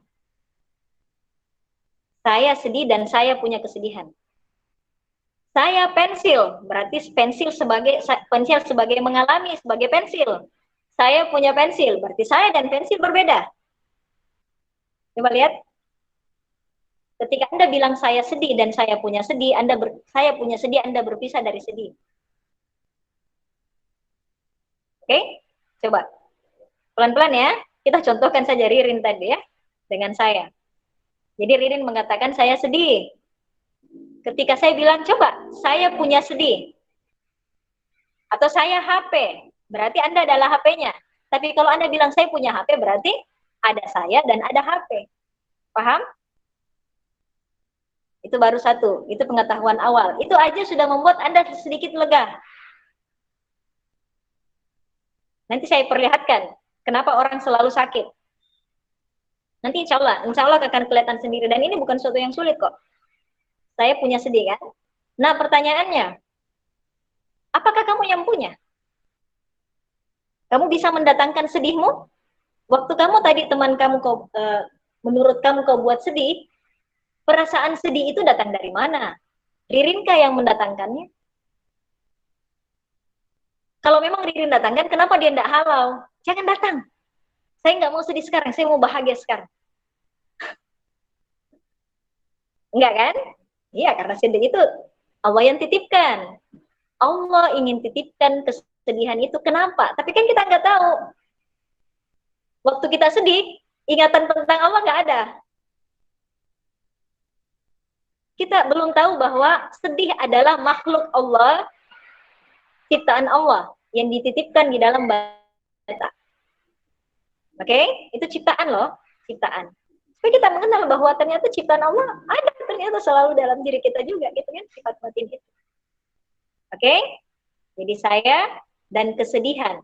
Saya sedih dan saya punya kesedihan. Saya pensil, berarti pensil sebagai mengalami, sebagai pensil. Saya punya pensil, berarti saya dan pensil berbeda. Coba lihat. Ketika Anda bilang saya sedih dan saya punya sedih, saya punya sedih, Anda berpisah dari sedih. Oke? Coba. Pelan-pelan ya. Kita contohkan saja Ririn tadi ya, dengan saya. Jadi Ririn mengatakan saya sedih. Ketika saya bilang, coba, saya punya sedih. Atau saya HP, berarti Anda adalah HP-nya. Tapi kalau Anda bilang saya punya HP, berarti ada saya dan ada HP. Paham? Itu baru satu, itu pengetahuan awal. Itu aja sudah membuat Anda sedikit lega. Nanti saya perlihatkan kenapa orang selalu sakit. Nanti insya Allah akan kelihatan sendiri. Dan ini bukan sesuatu yang sulit kok. Saya punya sedih kan? Nah pertanyaannya, apakah kamu yang punya? Kamu bisa mendatangkan sedihmu? Waktu kamu tadi teman kamu menurut kamu kau buat sedih, perasaan sedih itu datang dari mana? Ririnkah yang mendatangkannya? Kalau memang Ririn datangkan, kenapa dia tidak halau? Jangan datang. Saya nggak mau sedih sekarang, saya mau bahagia sekarang. Enggak kan? Iya, karena sedih itu Allah yang titipkan. Allah ingin titipkan kesedihan itu. Kenapa? Tapi kan kita nggak tahu. Waktu kita sedih, ingatan tentang Allah nggak ada. Kita belum tahu bahwa sedih adalah makhluk Allah, ciptaan Allah yang dititipkan di dalam bata. Oke? Itu ciptaan loh, ciptaan. Supaya kita mengenal bahwa ternyata ciptaan Allah ada ternyata selalu dalam diri kita juga, gitu kan, sifat batin itu. Oke? Jadi saya dan kesedihan.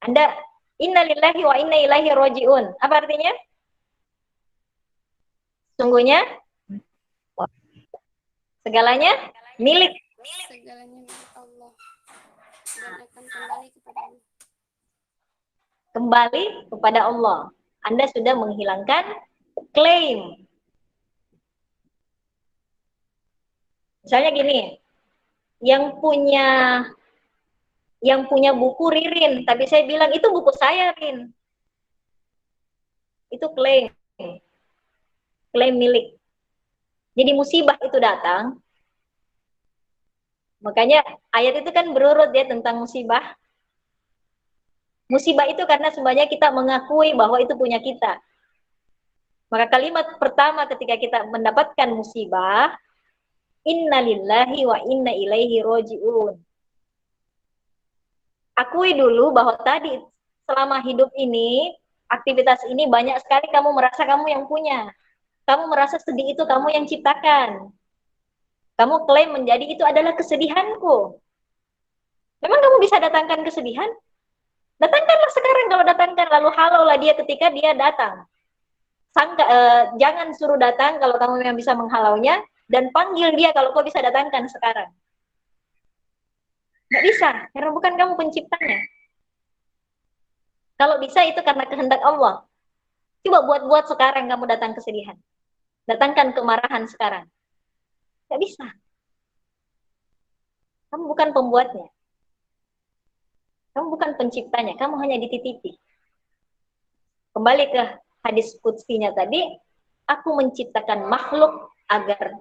Anda innalillahi wa inna ilaihi raji'un. Apa artinya? Sungguhnya segalanya milik. Segalanya milik Allah dan akan kembali kepada Allah. Kembali kepada Allah. Anda sudah menghilangkan klaim. Misalnya gini, yang punya buku Ririn, tapi saya bilang itu buku saya, Rin. Itu klaim milik. Jadi musibah itu datang. Makanya ayat itu kan berurut ya tentang musibah. Musibah itu karena sebenarnya kita mengakui bahwa itu punya kita. Maka kalimat pertama ketika kita mendapatkan musibah, innalillahi wa inna ilaihi raji'un. Akui dulu bahwa tadi selama hidup ini, aktivitas ini banyak sekali kamu merasa kamu yang punya. Kamu merasa sedih itu kamu yang ciptakan. Kamu klaim menjadi itu adalah kesedihanku. Memang kamu bisa datangkan kesedihan? Datangkanlah sekarang, kalau datangkan, lalu halaulah dia ketika dia datang. Jangan suruh datang kalau kamu yang bisa menghalaunya, dan panggil dia kalau kau bisa datangkan sekarang. Nggak bisa, karena bukan kamu penciptanya. Kalau bisa itu karena kehendak Allah. Coba buat sekarang kamu datang kesedihan. Datangkan kemarahan sekarang. Nggak bisa. Kamu bukan pembuatnya. Kamu bukan penciptanya, kamu hanya dititipi. Kembali ke hadis qudsinya tadi, aku menciptakan makhluk agar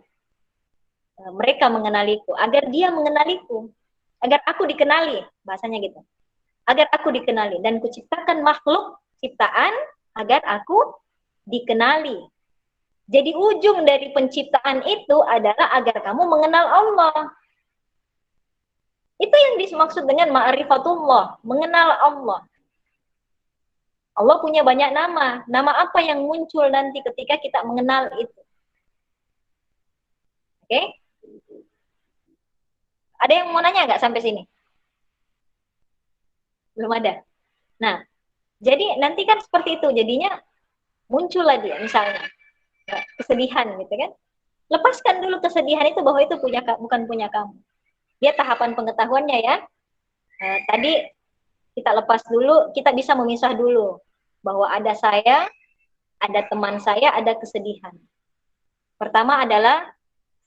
mereka mengenaliku, agar dia mengenaliku, agar aku dikenali, bahasanya gitu. Agar aku dikenali, dan kuciptakan makhluk ciptaan agar aku dikenali. Jadi ujung dari penciptaan itu adalah agar kamu mengenal Allah. Itu yang dimaksud dengan ma'rifatullah, mengenal Allah. Allah punya banyak nama. Nama apa yang muncul nanti ketika kita mengenal itu? Oke? Ada yang mau nanya nggak sampai sini? Belum ada. Nah, jadi nanti kan seperti itu. Jadinya muncullah dia misalnya kesedihan gitu kan. Lepaskan dulu kesedihan itu bahwa itu bukan punya kamu. Dia tahapan pengetahuannya ya. Tadi kita lepas dulu, kita bisa memisah dulu bahwa ada saya, ada teman saya, ada kesedihan. Pertama adalah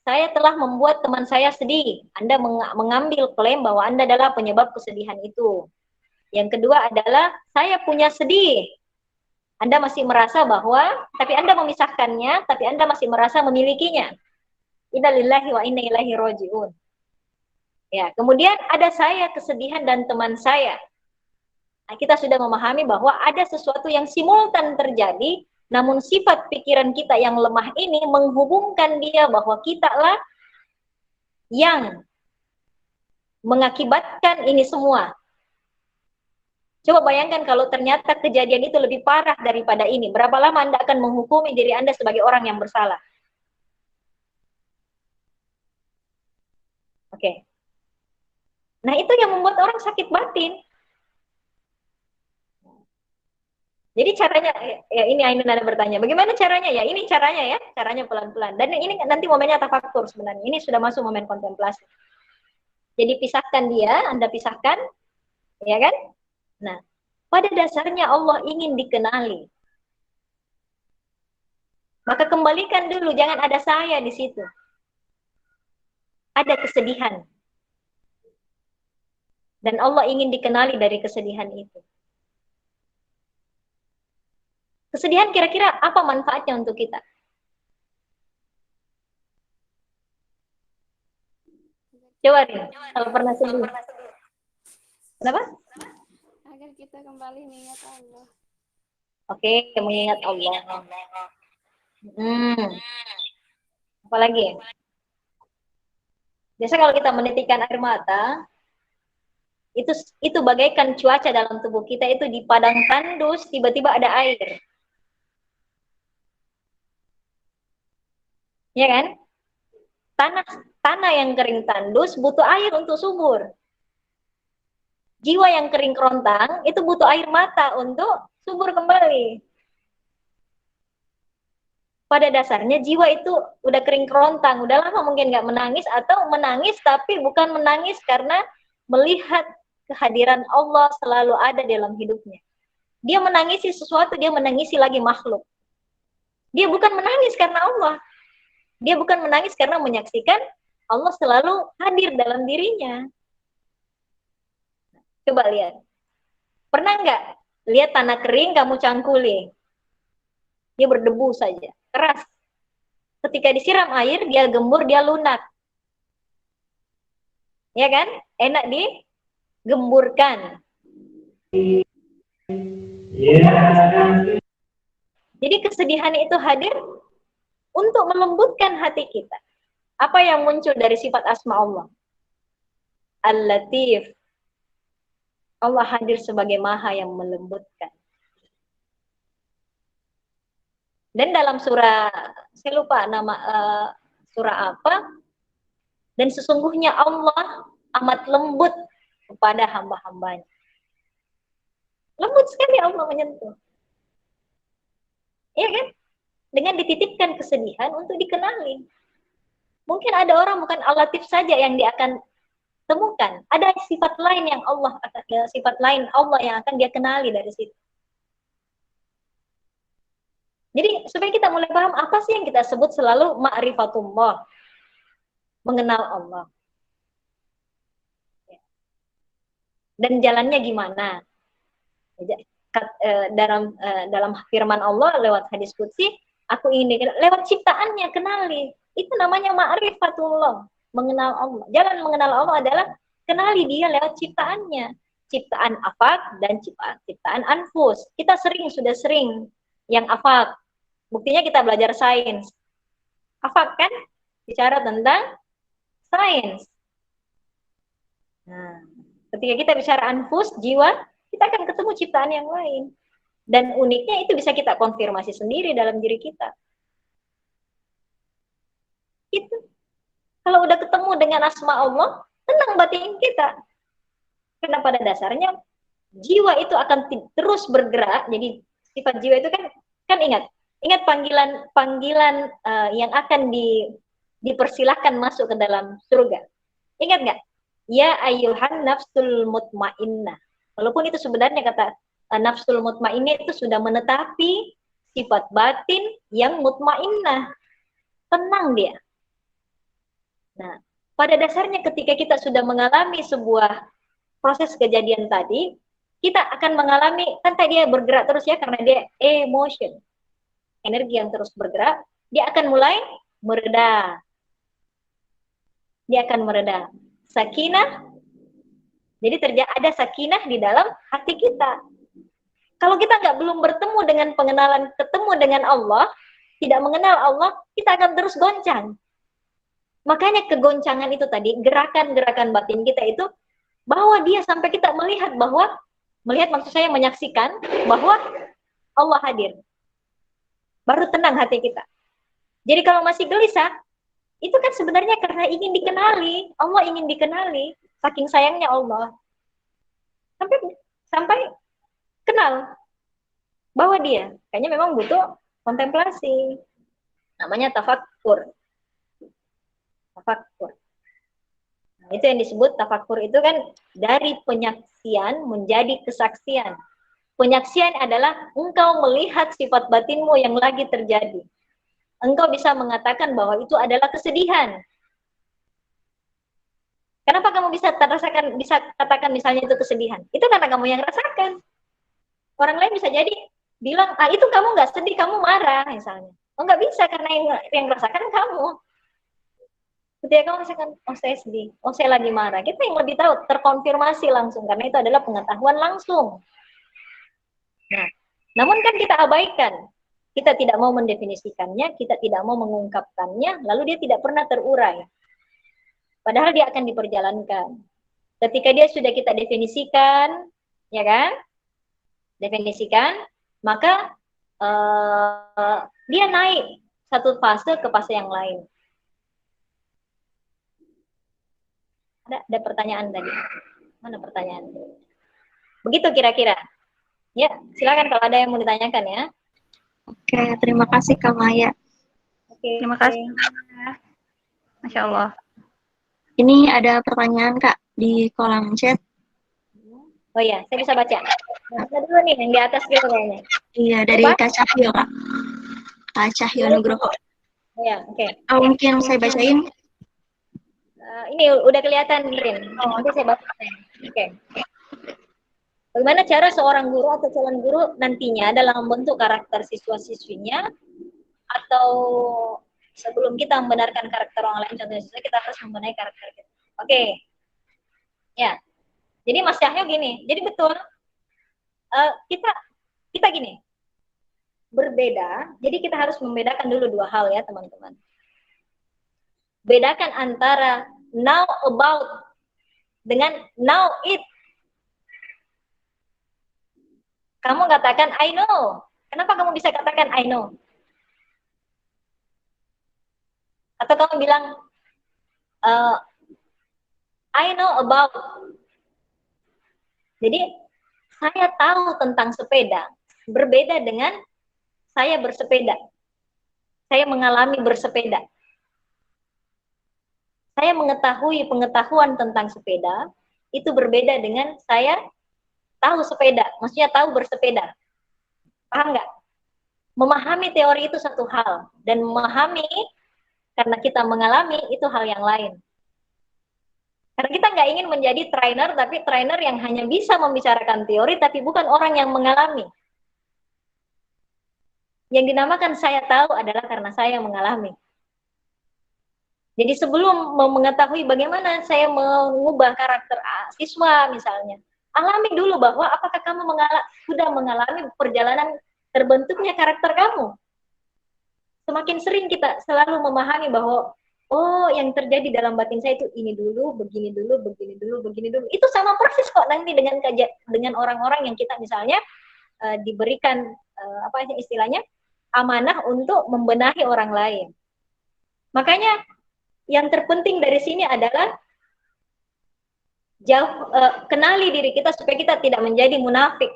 saya telah membuat teman saya sedih. Anda mengambil klaim bahwa Anda adalah penyebab kesedihan itu. Yang kedua adalah saya punya sedih. Anda masih merasa bahwa, tapi Anda memisahkannya, tapi Anda masih merasa memilikinya. Inna lillahi wa inna ilaihi raji'un. Ya, kemudian ada saya, kesedihan, dan teman saya. Nah, kita sudah memahami bahwa ada sesuatu yang simultan terjadi, namun sifat pikiran kita yang lemah ini menghubungkan dia bahwa kita lah yang mengakibatkan ini semua. Coba bayangkan kalau ternyata kejadian itu lebih parah daripada ini. Berapa lama Anda akan menghukumi diri Anda sebagai orang yang bersalah? Oke. Nah, itu yang membuat orang sakit batin. Jadi caranya, ya ini Ainun ada bertanya, bagaimana caranya? Ya ini caranya ya, caranya pelan-pelan. Dan ini nanti momennya tafakkur sebenarnya. Ini sudah masuk momen kontemplasi. Jadi pisahkan dia, Anda pisahkan, ya kan? Nah, pada dasarnya Allah ingin dikenali. Maka kembalikan dulu, jangan ada saya di situ. Ada kesedihan. Dan Allah ingin dikenali dari kesedihan itu. Kesedihan kira-kira apa manfaatnya untuk kita? Coba nih, kalau pernah sedih. Kenapa? Agar kita kembali mengingat Allah. Oke, mengingat Allah. Apalagi? Biasa kalau kita menitikkan air mata, itu bagaikan cuaca dalam tubuh kita itu di padang tandus, tiba-tiba ada air. Ya kan? Tanah yang kering tandus butuh air untuk subur. Jiwa yang kering kerontang itu butuh air mata untuk subur kembali. Pada dasarnya jiwa itu udah kering kerontang, udah lama mungkin nggak menangis, atau menangis tapi bukan menangis karena melihat kehadiran Allah selalu ada dalam hidupnya. Dia menangisi sesuatu, dia menangisi lagi makhluk. Dia bukan menangis karena Allah. Dia bukan menangis karena menyaksikan Allah selalu hadir dalam dirinya. Coba lihat. Pernah nggak lihat tanah kering kamu cangkuli? Dia berdebu saja, keras. Ketika disiram air, dia gembur, dia lunak. Ya kan? Enak digemburkan. Jadi kesedihan itu hadir untuk melembutkan hati kita. Apa yang muncul dari sifat asma Allah? Al-Latif. Allah hadir sebagai Maha yang melembutkan. Dan dalam surah, saya lupa nama surah apa, dan sesungguhnya Allah amat lembut kepada hamba-hambanya. Lembut sekali Allah menyentuh. Iya kan? Dengan dititipkan kesedihan untuk dikenali. Mungkin ada orang bukan Al-Latif saja yang dia akan temukan. Ada sifat lain yang sifat lain Allah yang akan dia kenali dari situ. Jadi supaya kita mulai paham apa sih yang kita sebut selalu ma'rifatullah, mengenal Allah. Dan jalannya gimana? Dalam firman Allah lewat hadis qudsi, aku ingin lewat ciptaannya kenali. Itu namanya ma'rifatullah, mengenal Allah. Jalan mengenal Allah adalah kenali dia lewat ciptaannya. Ciptaan afak dan ciptaan anfus. Kita sudah sering yang afak. Buktinya kita belajar sains. Afak kan bicara tentang sains. Nah, ketika kita bicara anfus, jiwa, kita akan ketemu ciptaan yang lain. Dan uniknya itu bisa kita konfirmasi sendiri dalam diri kita. Itu. Kalau udah ketemu dengan asma Allah, tenang batin kita. Karena pada dasarnya jiwa itu akan terus bergerak. Jadi sifat jiwa itu kan ingat panggilan yang akan dipersilahkan masuk ke dalam surga. Ingat nggak? Ya ayyuhan nafsul mutmainnah. Walaupun itu sebenarnya kata nafsul mutmainnah itu sudah menetapi sifat batin yang mutmainnah. Tenang dia. Nah, pada dasarnya ketika kita sudah mengalami sebuah proses kejadian tadi, kita akan mengalami, kan tadi dia bergerak terus ya, karena dia emotion. Energi yang terus bergerak, dia akan mulai mereda. Dia akan mereda. Sakinah, jadi ada sakinah di dalam hati kita. Kalau kita belum bertemu dengan pengenalan, ketemu dengan Allah, tidak mengenal Allah, kita akan terus goncang. Makanya kegoncangan itu tadi, gerakan-gerakan batin kita itu, bahwa dia sampai kita melihat maksud saya menyaksikan bahwa Allah hadir. Baru tenang hati kita. Jadi kalau masih gelisah, itu kan sebenarnya karena ingin dikenali. Allah ingin dikenali. Saking sayangnya Allah. Sampai kenal bahwa dia. Kayaknya memang butuh kontemplasi. Namanya tafakkur. Tafakkur. Nah, itu yang disebut tafakkur itu kan dari penyaksian menjadi kesaksian. Penyaksian adalah engkau melihat sifat batinmu yang lagi terjadi. Engkau bisa mengatakan bahwa itu adalah kesedihan. Kenapa kamu bisa katakan misalnya itu kesedihan? Itu karena kamu yang rasakan. Orang lain bisa jadi bilang, itu kamu nggak sedih, kamu marah misalnya. Nggak bisa karena yang rasakan kamu. Ketika kamu misalkan, saya sedih, saya lagi marah. Kita yang lebih tahu, terkonfirmasi langsung karena itu adalah pengetahuan langsung. Nah, namun kan kita abaikan. Kita tidak mau mendefinisikannya, kita tidak mau mengungkapkannya, lalu dia tidak pernah terurai. Padahal dia akan diperjalankan. Ketika dia sudah kita definisikan, ya kan? Definisikan, maka dia naik satu fase ke fase yang lain. Ada pertanyaan tadi. Mana pertanyaan? Begitu kira-kira. Ya, silakan kalau ada yang mau ditanyakan ya. Oke, terima kasih Kak Maya. Oke. Terima kasih. Masya Allah. Ini ada pertanyaan Kak di kolom chat. Oh iya, saya bisa baca. Baca dulu nih yang di atas gitu kayaknya. Iya, dari Kak Cahyo Kak. Kak Cahyo Nugroho. Oh ya, oke. Oh, mungkin saya bacain. Ini udah kelihatan Rin. Nanti saya baca. Oke. Bagaimana cara seorang guru atau calon guru nantinya dalam membentuk karakter siswa-siswinya, atau sebelum kita membenarkan karakter orang lain, contohnya siswa, kita harus membenahi karakter kita. Oke. Ya. Jadi Mas Cahyo gini, jadi betul kita gini, berbeda. Jadi kita harus membedakan dulu dua hal ya teman-teman. Bedakan antara know about dengan know it. Kamu katakan I know. Kenapa kamu bisa katakan I know? Atau kamu bilang I know about. Jadi saya tahu tentang sepeda berbeda dengan saya bersepeda. Saya mengalami bersepeda. Saya mengetahui pengetahuan tentang sepeda itu berbeda dengan saya tahu sepeda, maksudnya tahu bersepeda. Paham nggak? Memahami teori itu satu hal, dan memahami karena kita mengalami itu hal yang lain. Karena kita nggak ingin menjadi trainer, tapi trainer yang hanya bisa membicarakan teori, tapi bukan orang yang mengalami. Yang dinamakan saya tahu adalah karena saya mengalami. Jadi sebelum mengetahui bagaimana saya mengubah karakter siswa misalnya, alami dulu bahwa apakah kamu sudah mengalami perjalanan terbentuknya karakter kamu. Semakin sering kita selalu memahami bahwa oh yang terjadi dalam batin saya itu ini dulu, begini dulu, begini dulu, begini dulu. Itu sama persis kok nanti dengan orang-orang yang kita misalnya diberikan apa istilahnya amanah untuk membenahi orang lain. Makanya yang terpenting dari sini adalah kenali diri kita supaya kita tidak menjadi munafik.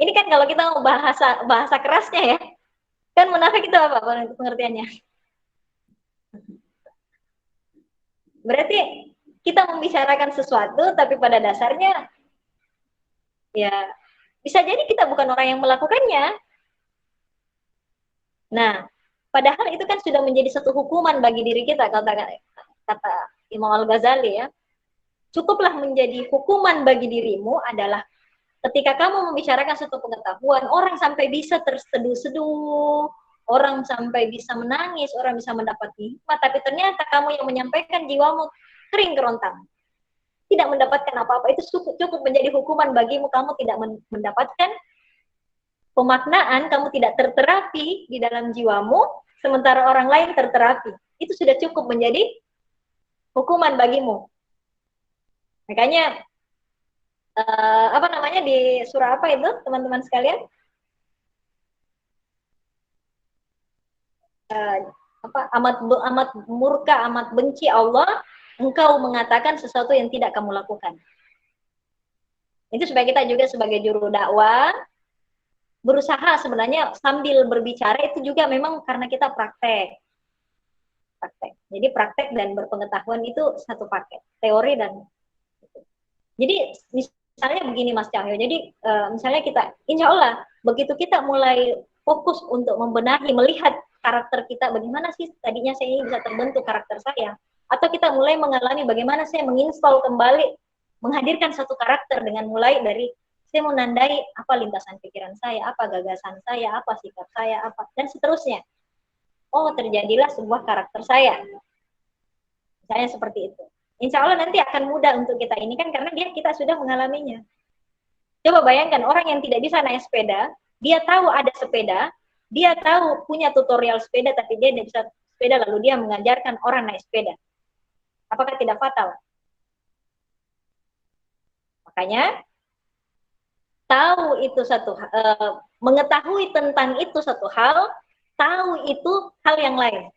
Ini kan kalau kita mau bahasa kerasnya ya, kan munafik itu apa pengertiannya? Berarti kita membicarakan sesuatu, tapi pada dasarnya ya bisa jadi kita bukan orang yang melakukannya. Nah, padahal itu kan sudah menjadi satu hukuman bagi diri kita, kata Imam Al-Ghazali ya. Cukuplah menjadi hukuman bagi dirimu adalah ketika kamu membicarakan suatu pengetahuan, orang sampai bisa terseduh-seduh, orang sampai bisa menangis, orang bisa mendapat hikmah, tapi ternyata kamu yang menyampaikan jiwamu kering kerontang. Tidak mendapatkan apa-apa, itu cukup menjadi hukuman bagimu, kamu tidak mendapatkan pemaknaan, kamu tidak terterapi di dalam jiwamu, sementara orang lain terterapi. Itu sudah cukup menjadi hukuman bagimu. Makanya apa namanya di surah apa itu teman-teman sekalian? Amat murka, amat benci Allah engkau mengatakan sesuatu yang tidak kamu lakukan. Itu supaya kita juga sebagai juru dakwah berusaha sebenarnya sambil berbicara itu juga memang karena kita praktek. Jadi praktek dan berpengetahuan itu satu paket, teori dan jadi misalnya begini Mas Cahyo, jadi misalnya kita, insya Allah begitu kita mulai fokus untuk membenahi, melihat karakter kita, bagaimana sih tadinya saya ini bisa terbentuk karakter saya, atau kita mulai mengalami bagaimana saya menginstall kembali, menghadirkan satu karakter dengan mulai dari saya menandai apa lintasan pikiran saya, apa gagasan saya, apa sikap saya, apa dan seterusnya. Oh terjadilah sebuah karakter saya, misalnya seperti itu. Insya Allah nanti akan mudah untuk kita ini kan karena kita sudah mengalaminya. Coba bayangkan orang yang tidak bisa naik sepeda, dia tahu ada sepeda, dia tahu punya tutorial sepeda, tapi dia tidak bisa sepeda, lalu dia mengajarkan orang naik sepeda. Apakah tidak fatal? Makanya tahu itu mengetahui tentang itu satu hal, tahu itu hal yang lain.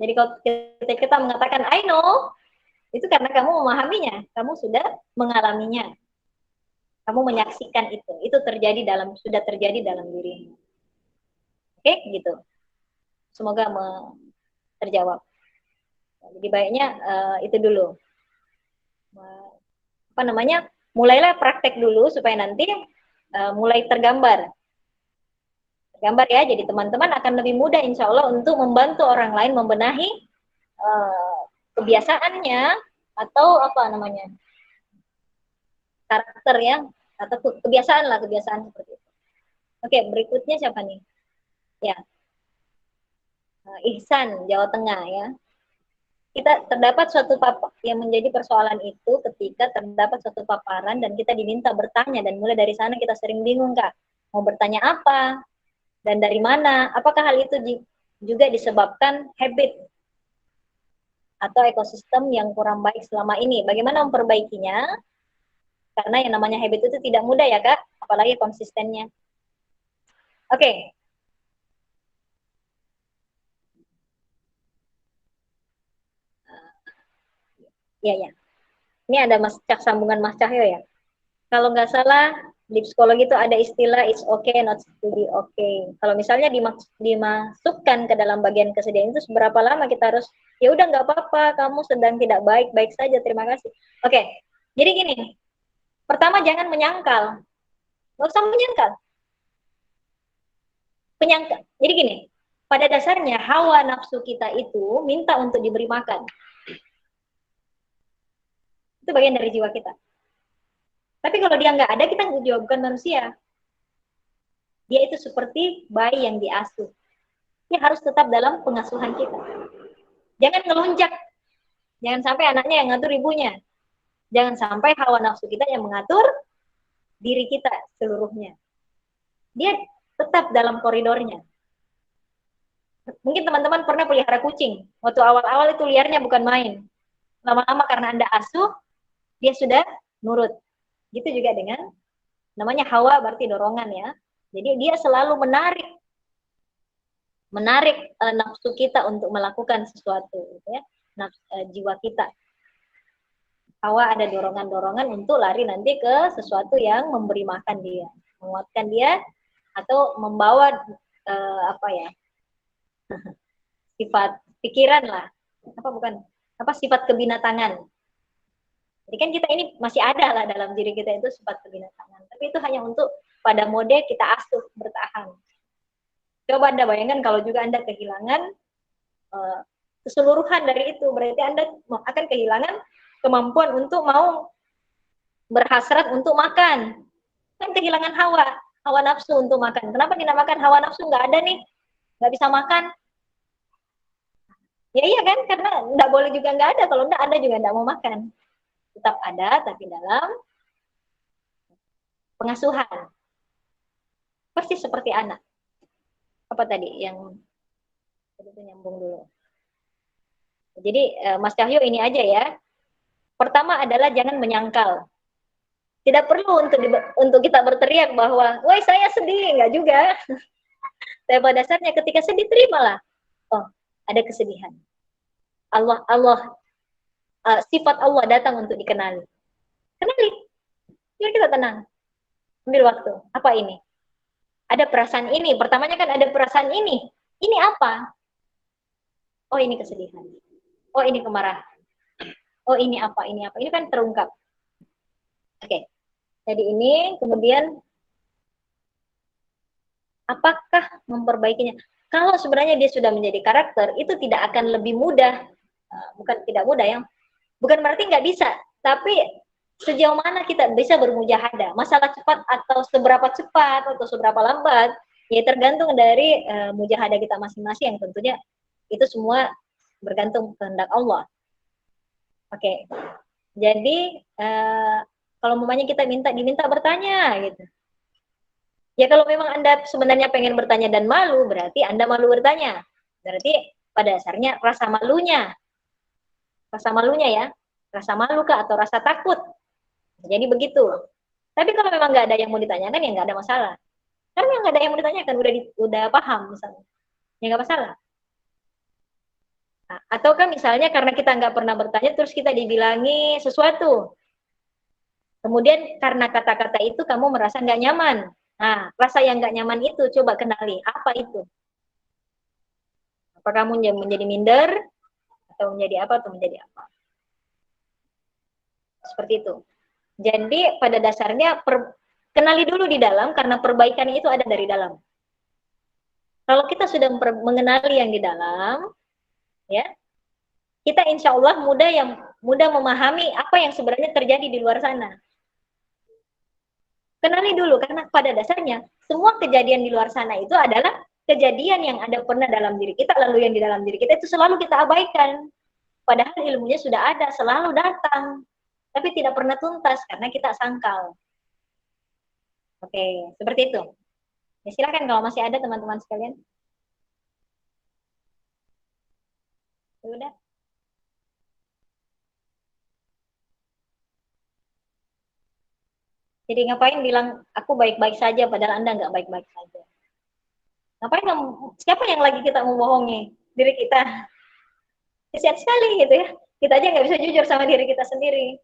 Jadi kalau kita mengatakan I know, itu karena kamu memahaminya, kamu sudah mengalaminya, kamu menyaksikan itu sudah terjadi dalam dirimu. Oke, gitu. Semoga terjawab. Jadi baiknya itu dulu. Apa namanya? Mulailah praktek dulu supaya nanti mulai tergambar ya. Jadi teman-teman akan lebih mudah insya Allah untuk membantu orang lain membenahi kebiasaannya atau apa namanya karakter ya, atau kebiasaan seperti itu. Oke, berikutnya siapa nih? Ya, Ihsan Jawa Tengah ya. Kita terdapat suatu yang menjadi persoalan itu ketika terdapat suatu paparan dan kita diminta bertanya, dan mulai dari sana kita sering bingung Kak, mau bertanya apa dan dari mana. Apakah hal itu juga disebabkan habit atau ekosistem yang kurang baik selama ini? Bagaimana memperbaikinya? Karena yang namanya habit itu tidak mudah ya Kak, apalagi konsistennya. Oke. Iya, ya. Ini ada sambungan Mas Cahyo ya. Kalau nggak salah di psikologi itu ada istilah it's okay not to be okay. Kalau misalnya dimasukkan ke dalam bagian kesedihan itu seberapa lama kita harus ya udah nggak apa-apa, kamu sedang tidak baik-baik saja, terima kasih. Oke, jadi gini, pertama jangan menyangkal, nggak usah menyangkal. Jadi gini, pada dasarnya hawa nafsu kita itu minta untuk diberi makan. Itu bagian dari jiwa kita. Tapi kalau dia nggak ada, kita juga bukan manusia. Dia itu seperti bayi yang diasuh. Dia harus tetap dalam pengasuhan kita. Jangan ngelunjak. Jangan sampai anaknya yang ngatur ibunya. Jangan sampai hawa nafsu kita yang mengatur diri kita seluruhnya. Dia tetap dalam koridornya. Mungkin teman-teman pernah pelihara kucing. Waktu awal-awal itu liarnya bukan main. Lama-lama karena Anda asuh, dia sudah nurut. Gitu juga dengan namanya hawa berarti dorongan ya. Jadi dia selalu menarik nafsu kita untuk melakukan sesuatu, gitu ya. Jiwa kita. Hawa ada dorongan-dorongan untuk lari nanti ke sesuatu yang memberi makan dia, menguatkan dia, atau membawa sifat pikiran lah, sifat kebinatangan. Jadi kan kita ini masih ada lah dalam diri kita itu sifat kebinatangan, tapi itu hanya untuk pada mode kita asuh bertahan. Coba Anda bayangkan kalau juga Anda kehilangan keseluruhan dari itu, berarti Anda akan kehilangan kemampuan untuk mau berhasrat untuk makan. Kan kehilangan hawa nafsu untuk makan. Kenapa dinamakan hawa nafsu? Nggak ada nih, nggak bisa makan. Ya iya kan, karena nggak boleh juga nggak ada. Kalau nggak ada juga nggak mau makan. Tetap ada, tapi dalam pengasuhan. Persis seperti anak. Apa tadi yang itu nyambung dulu. Jadi Mas Cahyo ini aja ya. Pertama adalah jangan menyangkal. Tidak perlu untuk kita berteriak bahwa, woi saya sedih, nggak juga. Tapi pada dasarnya ketika sedih, terimalah. Oh, ada kesedihan. Sifat Allah datang untuk dikenali. Kenali. Biar kita tenang. Ambil waktu. Apa ini? Ada perasaan ini. Pertamanya kan ada perasaan ini. Ini apa? Oh, ini kesedihan. Oh, ini kemarahan. Oh, ini apa? Ini apa? Ini kan terungkap. Oke. Jadi ini kemudian apakah memperbaikinya? Kalau sebenarnya dia sudah menjadi karakter, itu tidak akan lebih mudah. Bukan tidak mudah ya. Bukan berarti nggak bisa, tapi sejauh mana kita bisa bermujahadah. Masalah cepat atau seberapa cepat atau seberapa lambat, ya tergantung dari mujahadah kita masing-masing, yang tentunya itu semua bergantung kehendak Allah. Oke. Jadi kalau mamanya kita diminta bertanya gitu. Ya kalau memang Anda sebenarnya pengen bertanya dan malu, berarti Anda malu bertanya. Berarti pada dasarnya rasa malunya ya, rasa malu kah atau rasa takut. Jadi begitu. Tapi kalau memang nggak ada yang mau ditanyakan, ya nggak ada masalah. Karena nggak ada yang mau ditanyakan, udah paham misalnya, ya nggak masalah. Nah, ataukah misalnya karena kita nggak pernah bertanya, terus kita dibilangi sesuatu. Kemudian karena kata-kata itu kamu merasa nggak nyaman. Nah, rasa yang nggak nyaman itu coba kenali, apa itu? Apa kamu menjadi minder, atau menjadi apa, atau menjadi apa? Seperti itu. Jadi pada dasarnya kenali dulu di dalam, karena perbaikan itu ada dari dalam. Kalau kita sudah mengenali yang di dalam, ya, kita insya Allah mudah memahami apa yang sebenarnya terjadi di luar sana. Kenali dulu, karena pada dasarnya semua kejadian di luar sana itu adalah kejadian yang ada pernah dalam diri kita, lalu yang di dalam diri kita itu selalu kita abaikan. Padahal ilmunya sudah ada, selalu datang. Tapi tidak pernah tuntas karena kita sangkal. Oke, seperti itu. Ya, silakan kalau masih ada teman-teman sekalian. Sudah. Jadi ngapain bilang aku baik-baik saja padahal Anda nggak baik-baik saja? Ngapain siapa yang lagi kita membohongi? Diri kita. Kasihan sekali gitu ya. Kita aja nggak bisa jujur sama diri kita sendiri.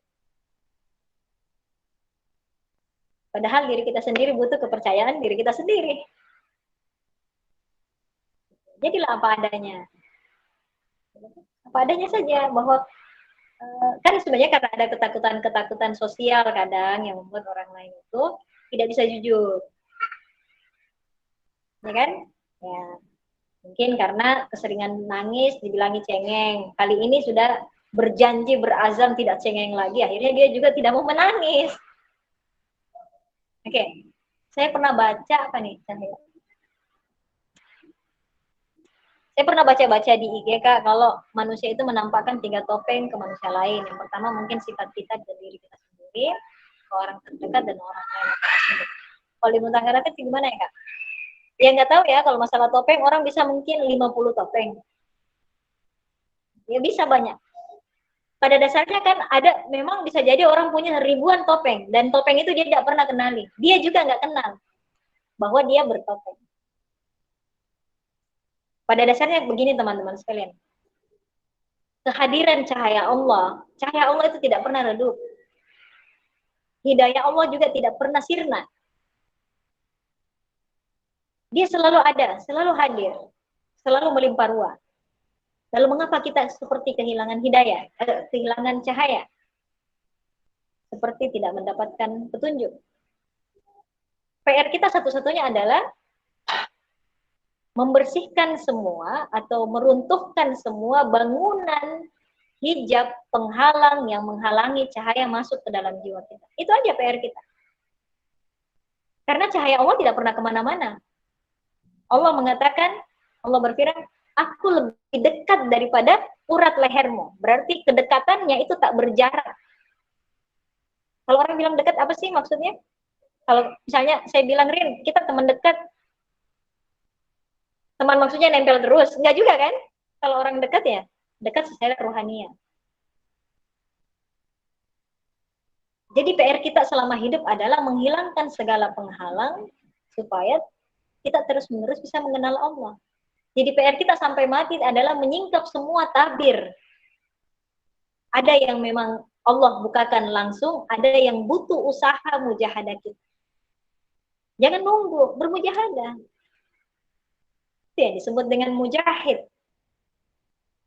Padahal diri kita sendiri butuh kepercayaan diri kita sendiri. Jadilah apa adanya. Apa adanya saja, bahwa kan sebenarnya karena ada ketakutan-ketakutan sosial kadang yang membuat orang lain itu tidak bisa jujur. Ya kan? Ya. Mungkin karena keseringan nangis dibilangi cengeng. Kali ini sudah berjanji, berazam tidak cengeng lagi. Akhirnya dia juga tidak mau menangis. Oke. Saya pernah baca apa nih? Saya pernah baca-baca di IG, Kak, kalau manusia itu menampakkan 3 topeng ke manusia lain. Yang pertama mungkin sifat kita dan diri kita sendiri, ke orang terdekat dan orang lain. Kalau di Mutanggara itu gimana ya, Kak? Ya nggak tahu ya, kalau masalah topeng orang bisa mungkin 50 topeng. Ya bisa banyak. Pada dasarnya kan ada, memang bisa jadi orang punya ribuan topeng, dan topeng itu dia tidak pernah kenali. Dia juga nggak kenal bahwa dia bertopeng. Pada dasarnya begini teman-teman sekalian. Kehadiran cahaya Allah itu tidak pernah redup. Hidayah Allah juga tidak pernah sirna. Dia selalu ada, selalu hadir, selalu melimpah ruah. Lalu mengapa kita seperti kehilangan hidayah, kehilangan cahaya? Seperti tidak mendapatkan petunjuk. PR kita satu-satunya adalah membersihkan semua atau meruntuhkan semua bangunan hijab penghalang yang menghalangi cahaya masuk ke dalam jiwa kita. Itu aja PR kita. Karena cahaya Allah tidak pernah kemana-mana. Allah mengatakan, Allah berfirman, aku lebih dekat daripada urat lehermu. Berarti kedekatannya itu tak berjarak. Kalau orang bilang dekat, apa sih maksudnya? Kalau misalnya saya bilang, Rin, kita teman dekat, teman maksudnya nempel terus. Enggak juga kan? Kalau orang dekat ya, dekat secara rohaniah. Jadi PR kita selama hidup adalah menghilangkan segala penghalang supaya kita terus-menerus bisa mengenal Allah. Jadi PR kita sampai mati adalah menyingkap semua tabir. Ada yang memang Allah bukakan langsung, ada yang butuh usaha mujahadah kita. Jangan nunggu, bermujahadah. Itu yang disebut dengan mujahid.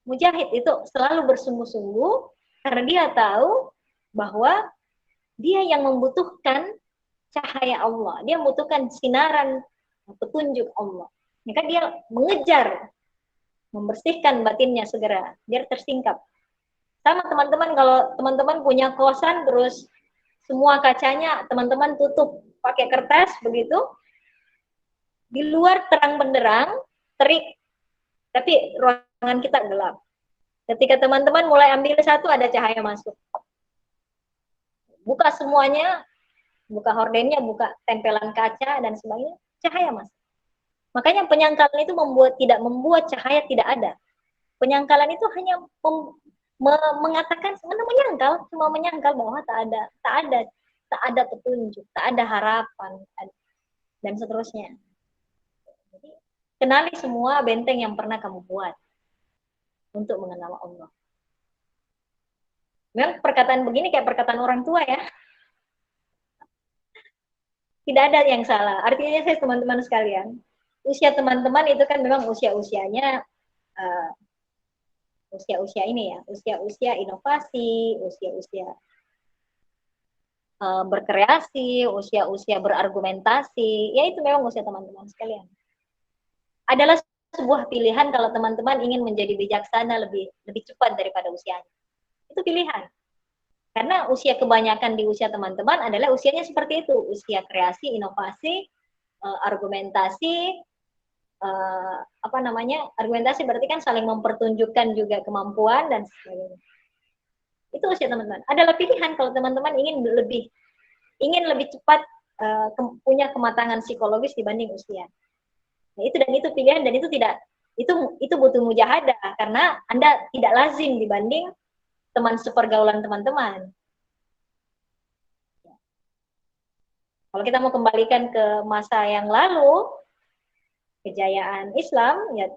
Mujahid itu selalu bersungguh-sungguh karena dia tahu bahwa dia yang membutuhkan cahaya Allah. Dia membutuhkan sinaran petunjuk Allah. Maka dia mengejar, membersihkan batinnya segera, biar tersingkap. Sama teman-teman, kalau teman-teman punya kosan, terus semua kacanya teman-teman tutup pakai kertas, begitu. Di luar terang benderang, terik, tapi ruangan kita gelap. Ketika teman-teman mulai ambil satu, ada cahaya masuk. Buka semuanya, buka hordennya, buka tempelan kaca, dan sebagainya, cahaya masuk. Makanya penyangkalan itu tidak membuat cahaya tidak ada. Penyangkalan itu hanya mengatakan menyangkal, cuma menyangkal bahwa tak ada petunjuk, tak ada harapan, dan seterusnya. Jadi, kenali semua benteng yang pernah kamu buat untuk mengenal Allah. Memang perkataan begini kayak perkataan orang tua ya. Tidak ada yang salah. Artinya saya teman-teman sekalian, usia teman-teman itu kan memang usia-usianya usia-usia ini ya, usia-usia inovasi, usia-usia berkreasi, usia-usia berargumentasi, ya itu memang usia teman-teman sekalian. Adalah sebuah pilihan kalau teman-teman ingin menjadi bijaksana lebih cepat daripada usianya. Itu pilihan. Karena usia kebanyakan di usia teman-teman adalah usianya seperti itu, usia kreasi, inovasi, argumentasi, argumentasi berarti kan saling mempertunjukkan juga kemampuan dan sebagainya. Itu usia teman-teman. Adalah pilihan kalau teman-teman ingin lebih cepat punya kematangan psikologis dibanding usia. Nah, itu pilihan, dan itu butuh mujahadah karena Anda tidak lazim dibanding teman sepergaulan teman-teman. Kalau kita mau kembalikan ke masa yang lalu, kejayaan Islam, ya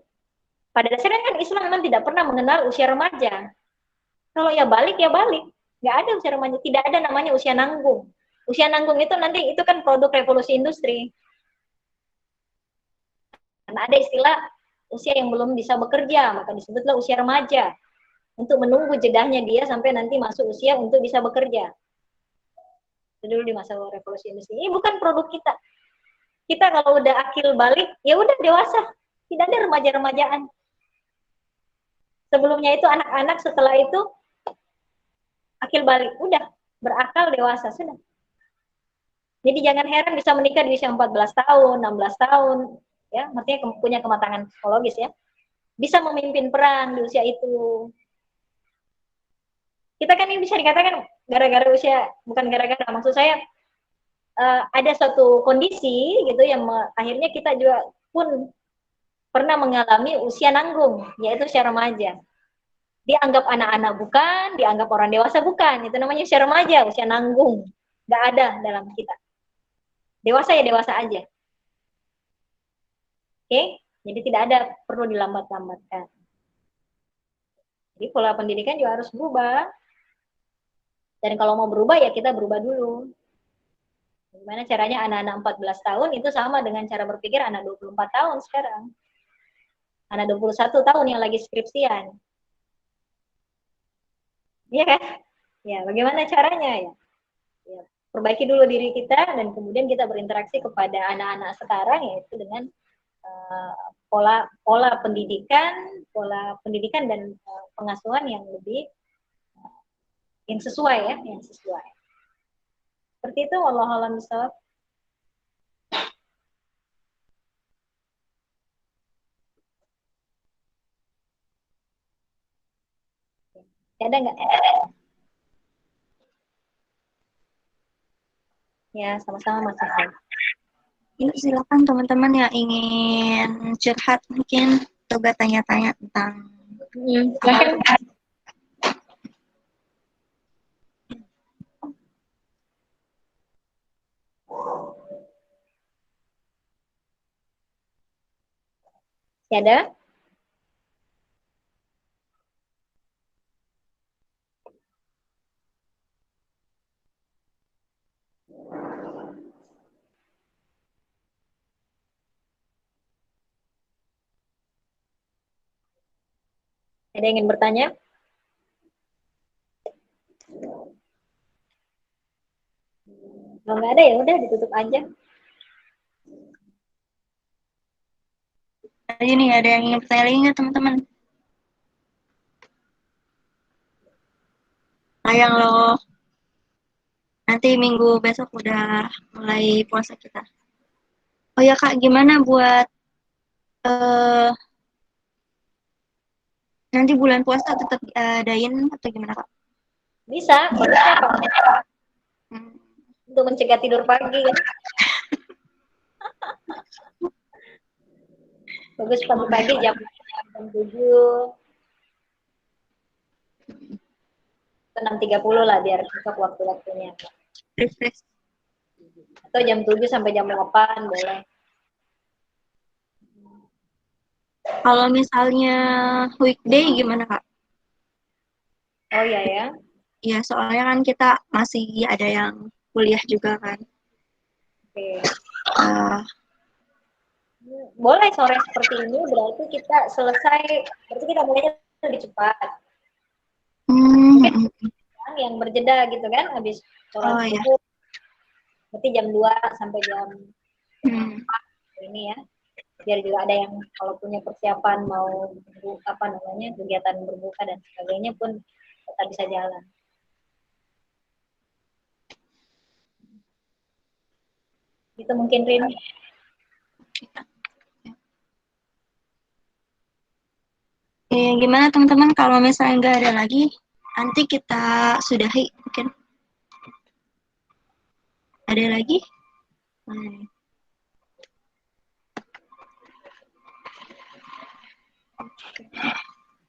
Pada dasarnya kan Islam memang tidak pernah mengenal usia remaja. Kalau ya balik, nggak ada usia remaja, tidak ada namanya usia nanggung. Usia nanggung itu nanti itu kan produk revolusi industri. Karena ada istilah usia yang belum bisa bekerja, maka disebutlah usia remaja. Untuk menunggu jedahnya dia sampai nanti masuk usia untuk bisa bekerja. Itu dulu di masa revolusi industri. Ini bukan produk kita. Kita kalau udah akil balik, ya udah dewasa. Tidak ada remaja-remajaan. Sebelumnya itu anak-anak, setelah itu akil balik, udah berakal dewasa sudah. Jadi jangan heran bisa menikah di usia 14 tahun, 16 tahun, ya, maksudnya punya kematangan psikologis ya. Bisa memimpin perang di usia itu. Kita kan ini bisa dikatakan gara-gara usia, bukan gara-gara, maksud saya ada suatu kondisi gitu yang akhirnya kita juga pun pernah mengalami usia nanggung, yaitu usia remaja. Dianggap anak-anak bukan, dianggap orang dewasa bukan. Itu namanya usia remaja, usia nanggung. Nggak ada dalam kita. Dewasa ya dewasa aja. Oke? Jadi tidak ada perlu dilambat-lambatkan. Jadi pola pendidikan juga harus berubah. Dan kalau mau berubah ya kita berubah dulu. Gimana caranya anak-anak 14 tahun itu sama dengan cara berpikir anak 24 tahun sekarang. Anak 21 tahun yang lagi skripsian. Iya kan? Ya, bagaimana caranya ya? Ya, perbaiki dulu diri kita dan kemudian kita berinteraksi kepada anak-anak sekarang yaitu dengan pola pendidikan dan pengasuhan yang lebih yang sesuai ya, yang sesuai. Seperti itu, wallahu a'lam bishawab. Ada nggak? Ya, sama-sama Mas Hasan. Yuk silakan teman-teman yang ingin curhat mungkin coba tanya-tanya tentang Ya ada? Ada yang ingin bertanya? Kalau nggak ada ya udah ditutup aja. ini ada yang ingin bertanya lagi nggak teman-teman? Sayang loh. Nanti minggu besok udah mulai puasa kita. Oh ya Kak, gimana buat nanti bulan puasa tetap adain atau gimana Kak? Bisa, bagusnya Pak. Untuk mencegah tidur pagi kan. Bagus pagi-pagi jam 7. 6.30 lah biar cocok waktu-waktunya. Refresh. Atau jam 7 sampai jam 8 boleh. Kalau misalnya weekday gimana Kak? Oh iya ya. Iya, soalnya kan kita masih ada yang kuliah juga kan. Oke. Uh, Boleh sore seperti ini berarti kita selesai, berarti kita mulainya lebih cepat. Mungkin yang berjeda gitu kan, habis sholat subuh. Iya. Berarti jam 2 sampai jam 4 ini ya. Biar juga ada yang kalau punya persiapan mau kegiatan berbuka dan sebagainya pun tetap bisa jalan. Itu mungkin Rin. Gimana teman-teman kalau misalnya nggak ada lagi, nanti kita sudahi mungkin. Ada lagi?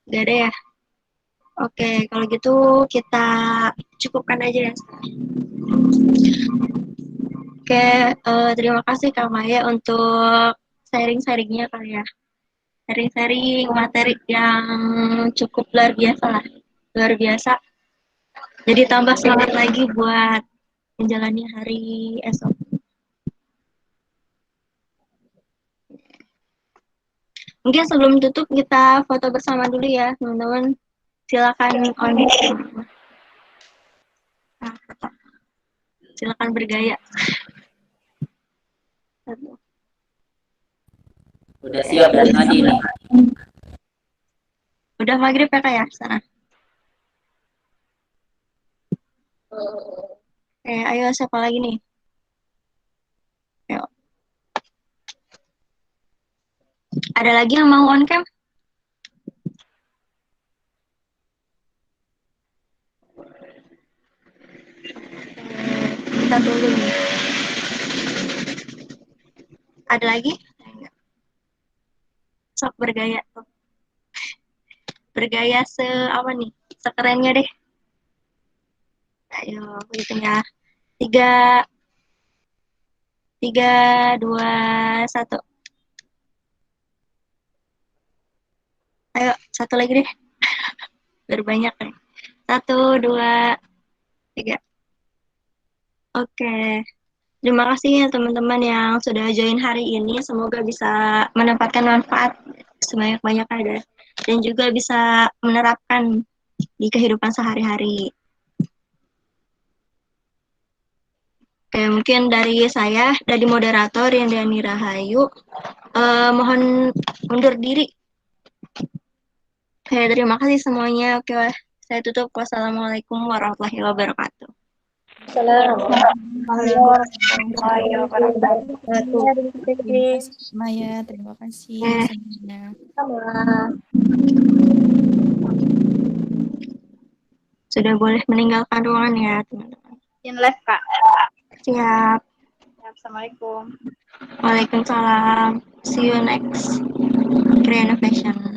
Nggak ada ya? Oke, kalau gitu kita cukupkan aja ya. Oke, terima kasih Kak Maya untuk sharing-sharingnya kali ya. sharing-sharing materi yang cukup luar biasa lah. Luar biasa. Jadi tambah semangat lagi buat menjalani hari esok. Mungkin sebelum tutup kita foto bersama dulu ya, teman-teman. Silakan on. Silakan bergaya. Udah siap dari tadi nih. Udah maghrib ya kak ya sana. Ayo siapa lagi nih? Ayo. Ada lagi yang mau on cam? Kita tunggu nih. Ada lagi? Sok bergaya. Bergaya apa nih? Sekerennya deh. Ayo, hitung ya. 3, 2, 1. Ayo, satu lagi deh. Biar banyak nih. 1, 2, 3. Oke. Terima kasih ya teman-teman yang sudah join hari ini. Semoga bisa mendapatkan manfaat sebanyak-banyaknya dan juga bisa menerapkan di kehidupan sehari-hari. Oke, mungkin dari saya, dari moderator Yandani Rahayu, mohon undur diri. Oke, terima kasih semuanya. Oke, saya tutup. Wassalamualaikum warahmatullahi wabarakatuh. Assalamualaikum warahmatullahi wabarakatuh. Terima kasih Maya, terima kasih semuanya. Sudah boleh meninggalkan ruangan ya, teman-teman. In live, Kak. Siap. Assalamualaikum. Waalaikumsalam. See you next Creative Fashion.